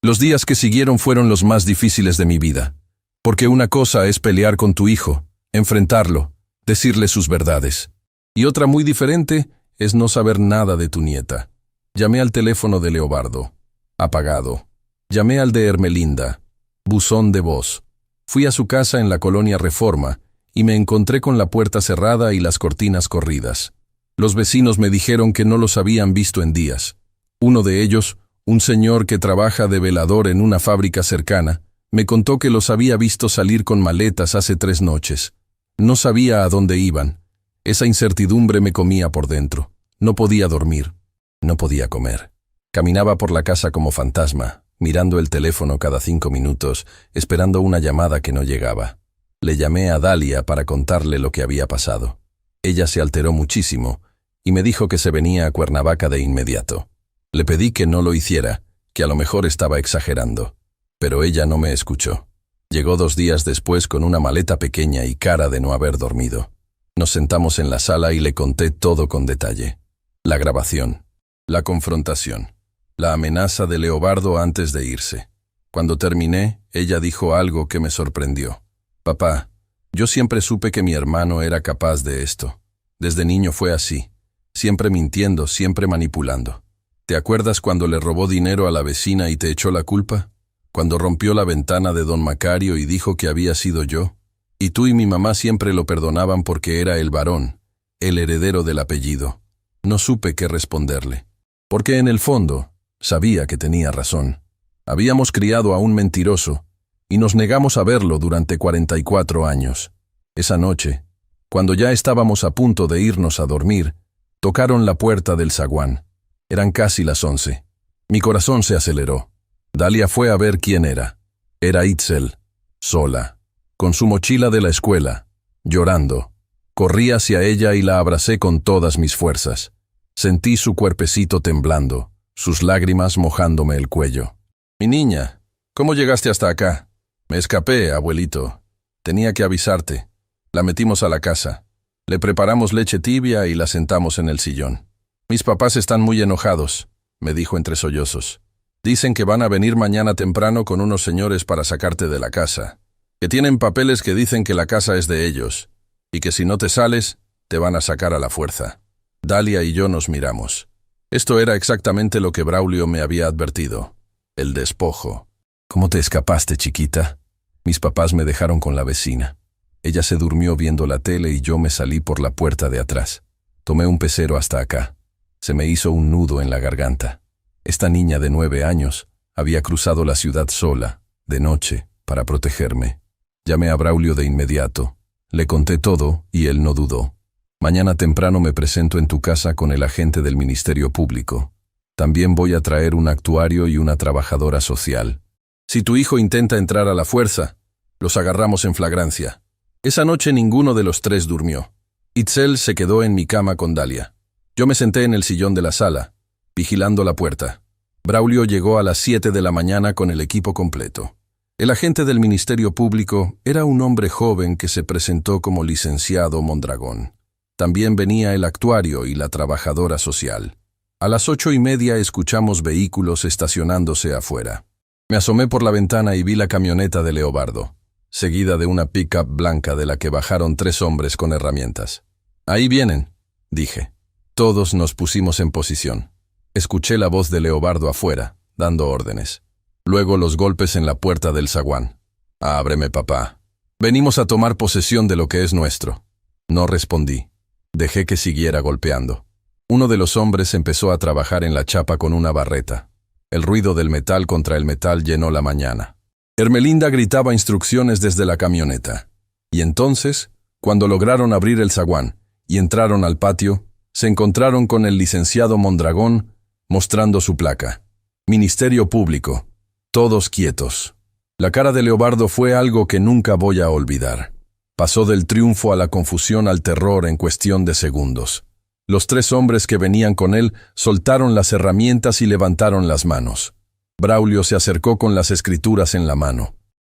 A: Los días que siguieron fueron los más difíciles de mi vida. Porque una cosa es pelear con tu hijo, enfrentarlo, decirle sus verdades. Y otra muy diferente es no saber nada de tu nieta. Llamé al teléfono de Leobardo. Apagado. Llamé al de Ermelinda. Buzón de voz. Fui a su casa en la colonia Reforma y me encontré con la puerta cerrada y las cortinas corridas. Los vecinos me dijeron que no los habían visto en días. Uno de ellos, un señor que trabaja de velador en una fábrica cercana, me contó que los había visto salir con maletas hace 3 noches. No sabía a dónde iban. Esa incertidumbre me comía por dentro. No podía dormir. No podía comer. Caminaba por la casa como fantasma, mirando el teléfono cada 5 minutos, esperando una llamada que no llegaba. Le llamé a Dalia para contarle lo que había pasado. Ella se alteró muchísimo y me dijo que se venía a Cuernavaca de inmediato. Le pedí que no lo hiciera, que a lo mejor estaba exagerando. Pero ella no me escuchó. Llegó 2 días después con una maleta pequeña y cara de no haber dormido. Nos sentamos en la sala y le conté todo con detalle. La grabación, la confrontación, la amenaza de Leobardo antes de irse. Cuando terminé, ella dijo algo que me sorprendió. «Papá, yo siempre supe que mi hermano era capaz de esto. Desde niño fue así, siempre mintiendo, siempre manipulando. ¿Te acuerdas cuando le robó dinero a la vecina y te echó la culpa? Cuando rompió la ventana de don Macario y dijo que había sido yo? Y tú y mi mamá siempre lo perdonaban porque era el varón, el heredero del apellido. No supe qué responderle. Porque en el fondo, sabía que tenía razón. Habíamos criado a un mentiroso, y nos negamos a verlo durante 44 años. Esa noche, cuando ya estábamos a punto de irnos a dormir, tocaron la puerta del zaguán. Eran casi las 11. Mi corazón se aceleró. Dalia fue a ver quién era. Era Itzel, sola, con su mochila de la escuela, llorando. Corrí hacia ella y la abracé con todas mis fuerzas. Sentí su cuerpecito temblando, sus lágrimas mojándome el cuello. «Mi niña, ¿cómo llegaste hasta acá?» «Me escapé, abuelito. Tenía que avisarte. La metimos a la casa. Le preparamos leche tibia y la sentamos en el sillón. Mis papás están muy enojados», me dijo entre sollozos. «Dicen que van a venir mañana temprano con unos señores para sacarte de la casa. Que tienen papeles que dicen que la casa es de ellos, y que si no te sales, te van a sacar a la fuerza». Dalia y yo nos miramos. Esto era exactamente lo que Braulio me había advertido. El despojo. «¿Cómo te escapaste, chiquita?» Mis papás me dejaron con la vecina. Ella se durmió viendo la tele y yo me salí por la puerta de atrás. Tomé un pecero hasta acá. Se me hizo un nudo en la garganta. Esta niña de 9 años había cruzado la ciudad sola, de noche, para protegerme. Llamé a Braulio de inmediato. Le conté todo y él no dudó. «Mañana temprano me presento en tu casa con el agente del Ministerio Público. También voy a traer un actuario y una trabajadora social. Si tu hijo intenta entrar a la fuerza, los agarramos en flagrancia». Esa noche ninguno de los 3 durmió. Itzel se quedó en mi cama con Dalia. Yo me senté en el sillón de la sala, vigilando la puerta. Braulio llegó a las 7 de la mañana con el equipo completo. El agente del Ministerio Público era un hombre joven que se presentó como licenciado Mondragón. También venía el actuario y la trabajadora social. A las 8:30 escuchamos vehículos estacionándose afuera. Me asomé por la ventana y vi la camioneta de Leobardo, seguida de una pick-up blanca de la que bajaron 3 hombres con herramientas. «Ahí vienen», dije. Todos nos pusimos en posición. Escuché la voz de Leobardo afuera, dando órdenes. Luego los golpes en la puerta del zaguán. «Ábreme, papá. Venimos a tomar posesión de lo que es nuestro». No respondí. Dejé que siguiera golpeando. Uno de los hombres empezó a trabajar en la chapa con una barreta. El ruido del metal contra el metal llenó la mañana. Ermelinda gritaba instrucciones desde la camioneta. Y entonces, cuando lograron abrir el zaguán y entraron al patio, se encontraron con el licenciado Mondragón mostrando su placa. Ministerio Público. Todos quietos. La cara de Leobardo fue algo que nunca voy a olvidar. Pasó del triunfo a la confusión al terror en cuestión de segundos. Los 3 hombres que venían con él soltaron las herramientas y levantaron las manos. Braulio se acercó con las escrituras en la mano.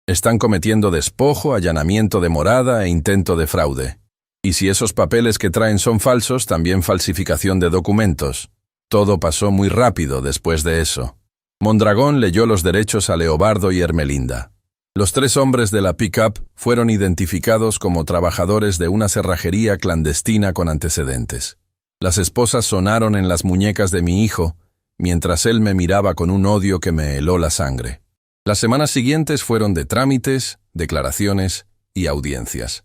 A: «Están cometiendo despojo, allanamiento de morada e intento de fraude. Y si esos papeles que traen son falsos, también falsificación de documentos». Todo pasó muy rápido después de eso. Mondragón leyó los derechos a Leobardo y Ermelinda. Los 3 hombres de la pick-up fueron identificados como trabajadores de una cerrajería clandestina con antecedentes. Las esposas sonaron en las muñecas de mi hijo, mientras él me miraba con un odio que me heló la sangre. Las semanas siguientes fueron de trámites, declaraciones y audiencias.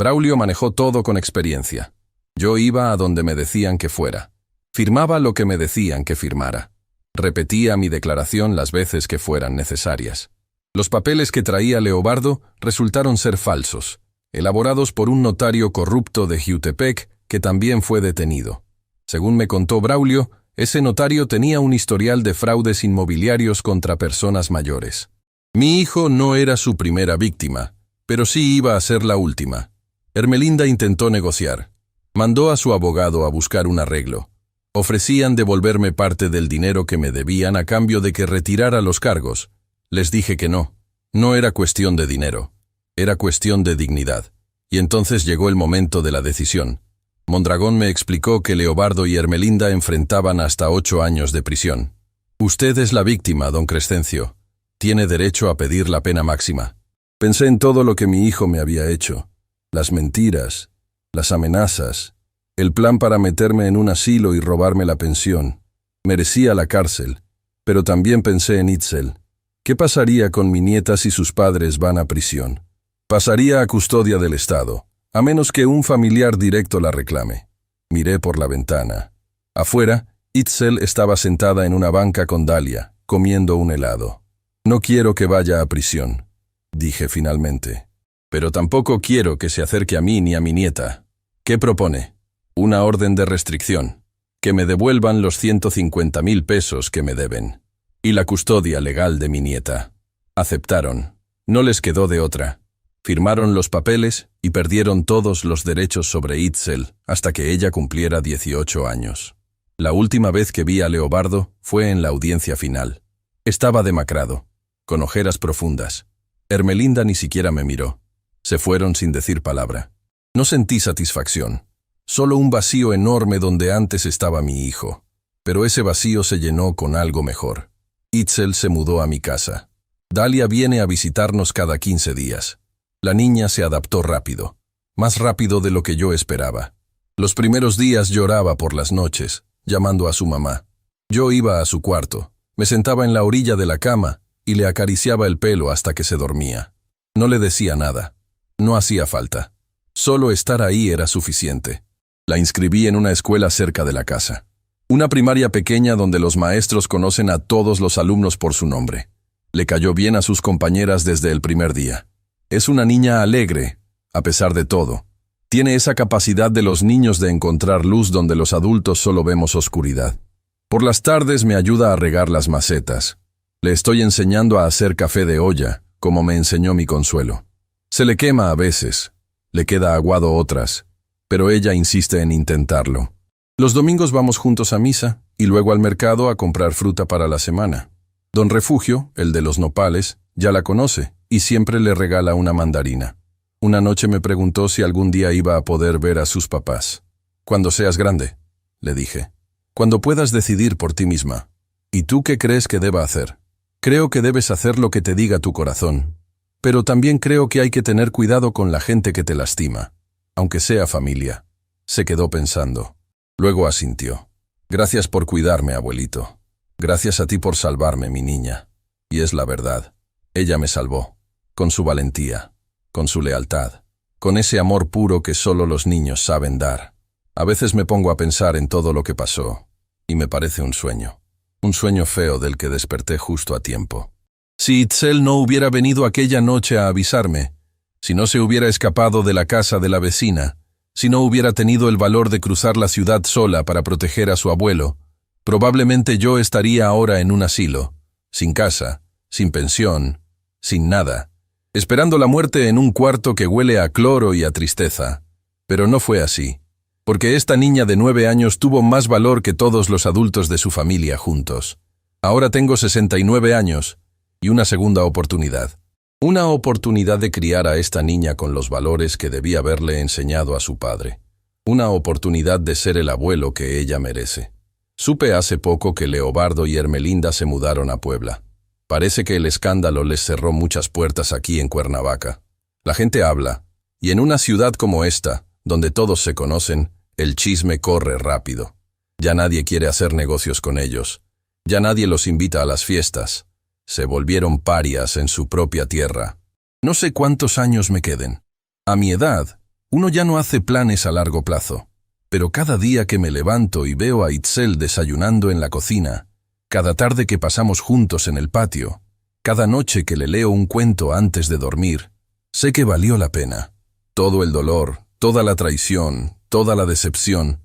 A: Braulio manejó todo con experiencia. Yo iba a donde me decían que fuera. Firmaba lo que me decían que firmara. Repetía mi declaración las veces que fueran necesarias. Los papeles que traía Leobardo resultaron ser falsos, elaborados por un notario corrupto de Jiutepec que también fue detenido. Según me contó Braulio, ese notario tenía un historial de fraudes inmobiliarios contra personas mayores. Mi hijo no era su primera víctima, pero sí iba a ser la última. Ermelinda intentó negociar. Mandó a su abogado a buscar un arreglo. Ofrecían devolverme parte del dinero que me debían a cambio de que retirara los cargos. Les dije que no. No era cuestión de dinero. Era cuestión de dignidad. Y entonces llegó el momento de la decisión. Mondragón me explicó que Leobardo y Ermelinda enfrentaban hasta 8 años de prisión. Usted es la víctima, don Crescencio. Tiene derecho a pedir la pena máxima. Pensé en todo lo que mi hijo me había hecho. Las mentiras, las amenazas, el plan para meterme en un asilo y robarme la pensión. Merecía la cárcel, pero también pensé en Itzel. ¿Qué pasaría con mi nieta si sus padres van a prisión? Pasaría a custodia del Estado, a menos que un familiar directo la reclame. Miré por la ventana. Afuera, Itzel estaba sentada en una banca con Dalia, comiendo un helado. No quiero que vaya a prisión, dije finalmente. Pero tampoco quiero que se acerque a mí ni a mi nieta. ¿Qué propone? Una orden de restricción. Que me devuelvan los 150.000 pesos que me deben. Y la custodia legal de mi nieta. Aceptaron. No les quedó de otra. Firmaron los papeles y perdieron todos los derechos sobre Itzel hasta que ella cumpliera 18 años. La última vez que vi a Leobardo fue en la audiencia final. Estaba demacrado, con ojeras profundas. Ermelinda ni siquiera me miró. Se fueron sin decir palabra. No sentí satisfacción. Solo un vacío enorme donde antes estaba mi hijo. Pero ese vacío se llenó con algo mejor. Itzel se mudó a mi casa. Dalia viene a visitarnos cada 15 días. La niña se adaptó rápido, más rápido de lo que yo esperaba. Los primeros días lloraba por las noches, llamando a su mamá. Yo iba a su cuarto, me sentaba en la orilla de la cama y le acariciaba el pelo hasta que se dormía. No le decía nada. No hacía falta. Solo estar ahí era suficiente. La inscribí en una escuela cerca de la casa. Una primaria pequeña donde los maestros conocen a todos los alumnos por su nombre. Le cayó bien a sus compañeras desde el primer día. Es una niña alegre, a pesar de todo. Tiene esa capacidad de los niños de encontrar luz donde los adultos solo vemos oscuridad. Por las tardes me ayuda a regar las macetas. Le estoy enseñando a hacer café de olla, como me enseñó mi Consuelo. Se le quema a veces, le queda aguado otras, pero ella insiste en intentarlo. Los domingos vamos juntos a misa y luego al mercado a comprar fruta para la semana. Don Refugio, el de los nopales, ya la conoce y siempre le regala una mandarina. Una noche me preguntó si algún día iba a poder ver a sus papás. Cuando seas grande, le dije. Cuando puedas decidir por ti misma. ¿Y tú qué crees que deba hacer? Creo que debes hacer lo que te diga tu corazón. Pero también creo que hay que tener cuidado con la gente que te lastima, aunque sea familia. Se quedó pensando. Luego asintió. Gracias por cuidarme, abuelito. Gracias a ti por salvarme, mi niña. Y es la verdad. Ella me salvó. Con su valentía. Con su lealtad. Con ese amor puro que solo los niños saben dar. A veces me pongo a pensar en todo lo que pasó. Y me parece un sueño. Un sueño feo del que desperté justo a tiempo. Si Itzel no hubiera venido aquella noche a avisarme, si no se hubiera escapado de la casa de la vecina, si no hubiera tenido el valor de cruzar la ciudad sola para proteger a su abuelo, probablemente yo estaría ahora en un asilo, sin casa, sin pensión, sin nada, esperando la muerte en un cuarto que huele a cloro y a tristeza. Pero no fue así, porque esta niña de 9 años tuvo más valor que todos los adultos de su familia juntos. Ahora tengo 69 años y una segunda oportunidad. Una oportunidad de criar a esta niña con los valores que debía haberle enseñado a su padre. Una oportunidad de ser el abuelo que ella merece. Supe hace poco que Leobardo y Ermelinda se mudaron a Puebla. Parece que el escándalo les cerró muchas puertas aquí en Cuernavaca. La gente habla, y en una ciudad como esta, donde todos se conocen, el chisme corre rápido. Ya nadie quiere hacer negocios con ellos. Ya nadie los invita a las fiestas. Se volvieron parias en su propia tierra. No sé cuántos años me queden. A mi edad, Uno ya no hace planes a largo plazo. Pero cada día que me levanto y veo a Itzel desayunando en la cocina, cada tarde que pasamos juntos en el patio, cada noche que le leo un cuento antes de dormir, sé que valió la pena. Todo el dolor, toda la traición, toda la decepción,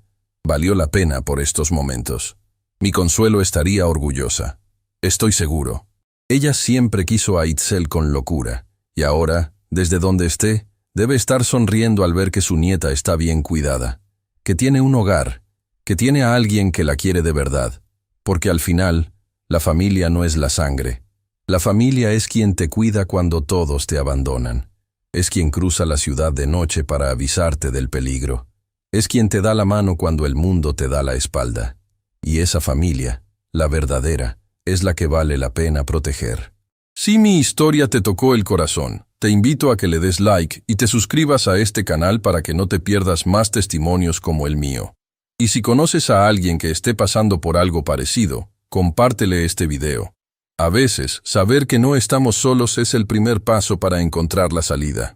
A: valió la pena por estos momentos. Mi Consuelo estaría orgullosa. Estoy seguro. Ella siempre quiso a Itzel con locura, y ahora, desde donde esté, debe estar sonriendo al ver que su nieta está bien cuidada, que tiene un hogar, que tiene a alguien que la quiere de verdad, porque al final, la familia no es la sangre. La familia es quien te cuida cuando todos te abandonan. Es quien cruza la ciudad de noche para avisarte del peligro. Es quien te da la mano cuando el mundo te da la espalda. Y esa familia, la verdadera, es la que vale la pena proteger. Si mi historia te tocó el corazón, te invito a que le des like y te suscribas a este canal para que no te pierdas más testimonios como el mío. Y si conoces a alguien que esté pasando por algo parecido, compártele este video. A veces, saber que no estamos solos es el primer paso para encontrar la salida.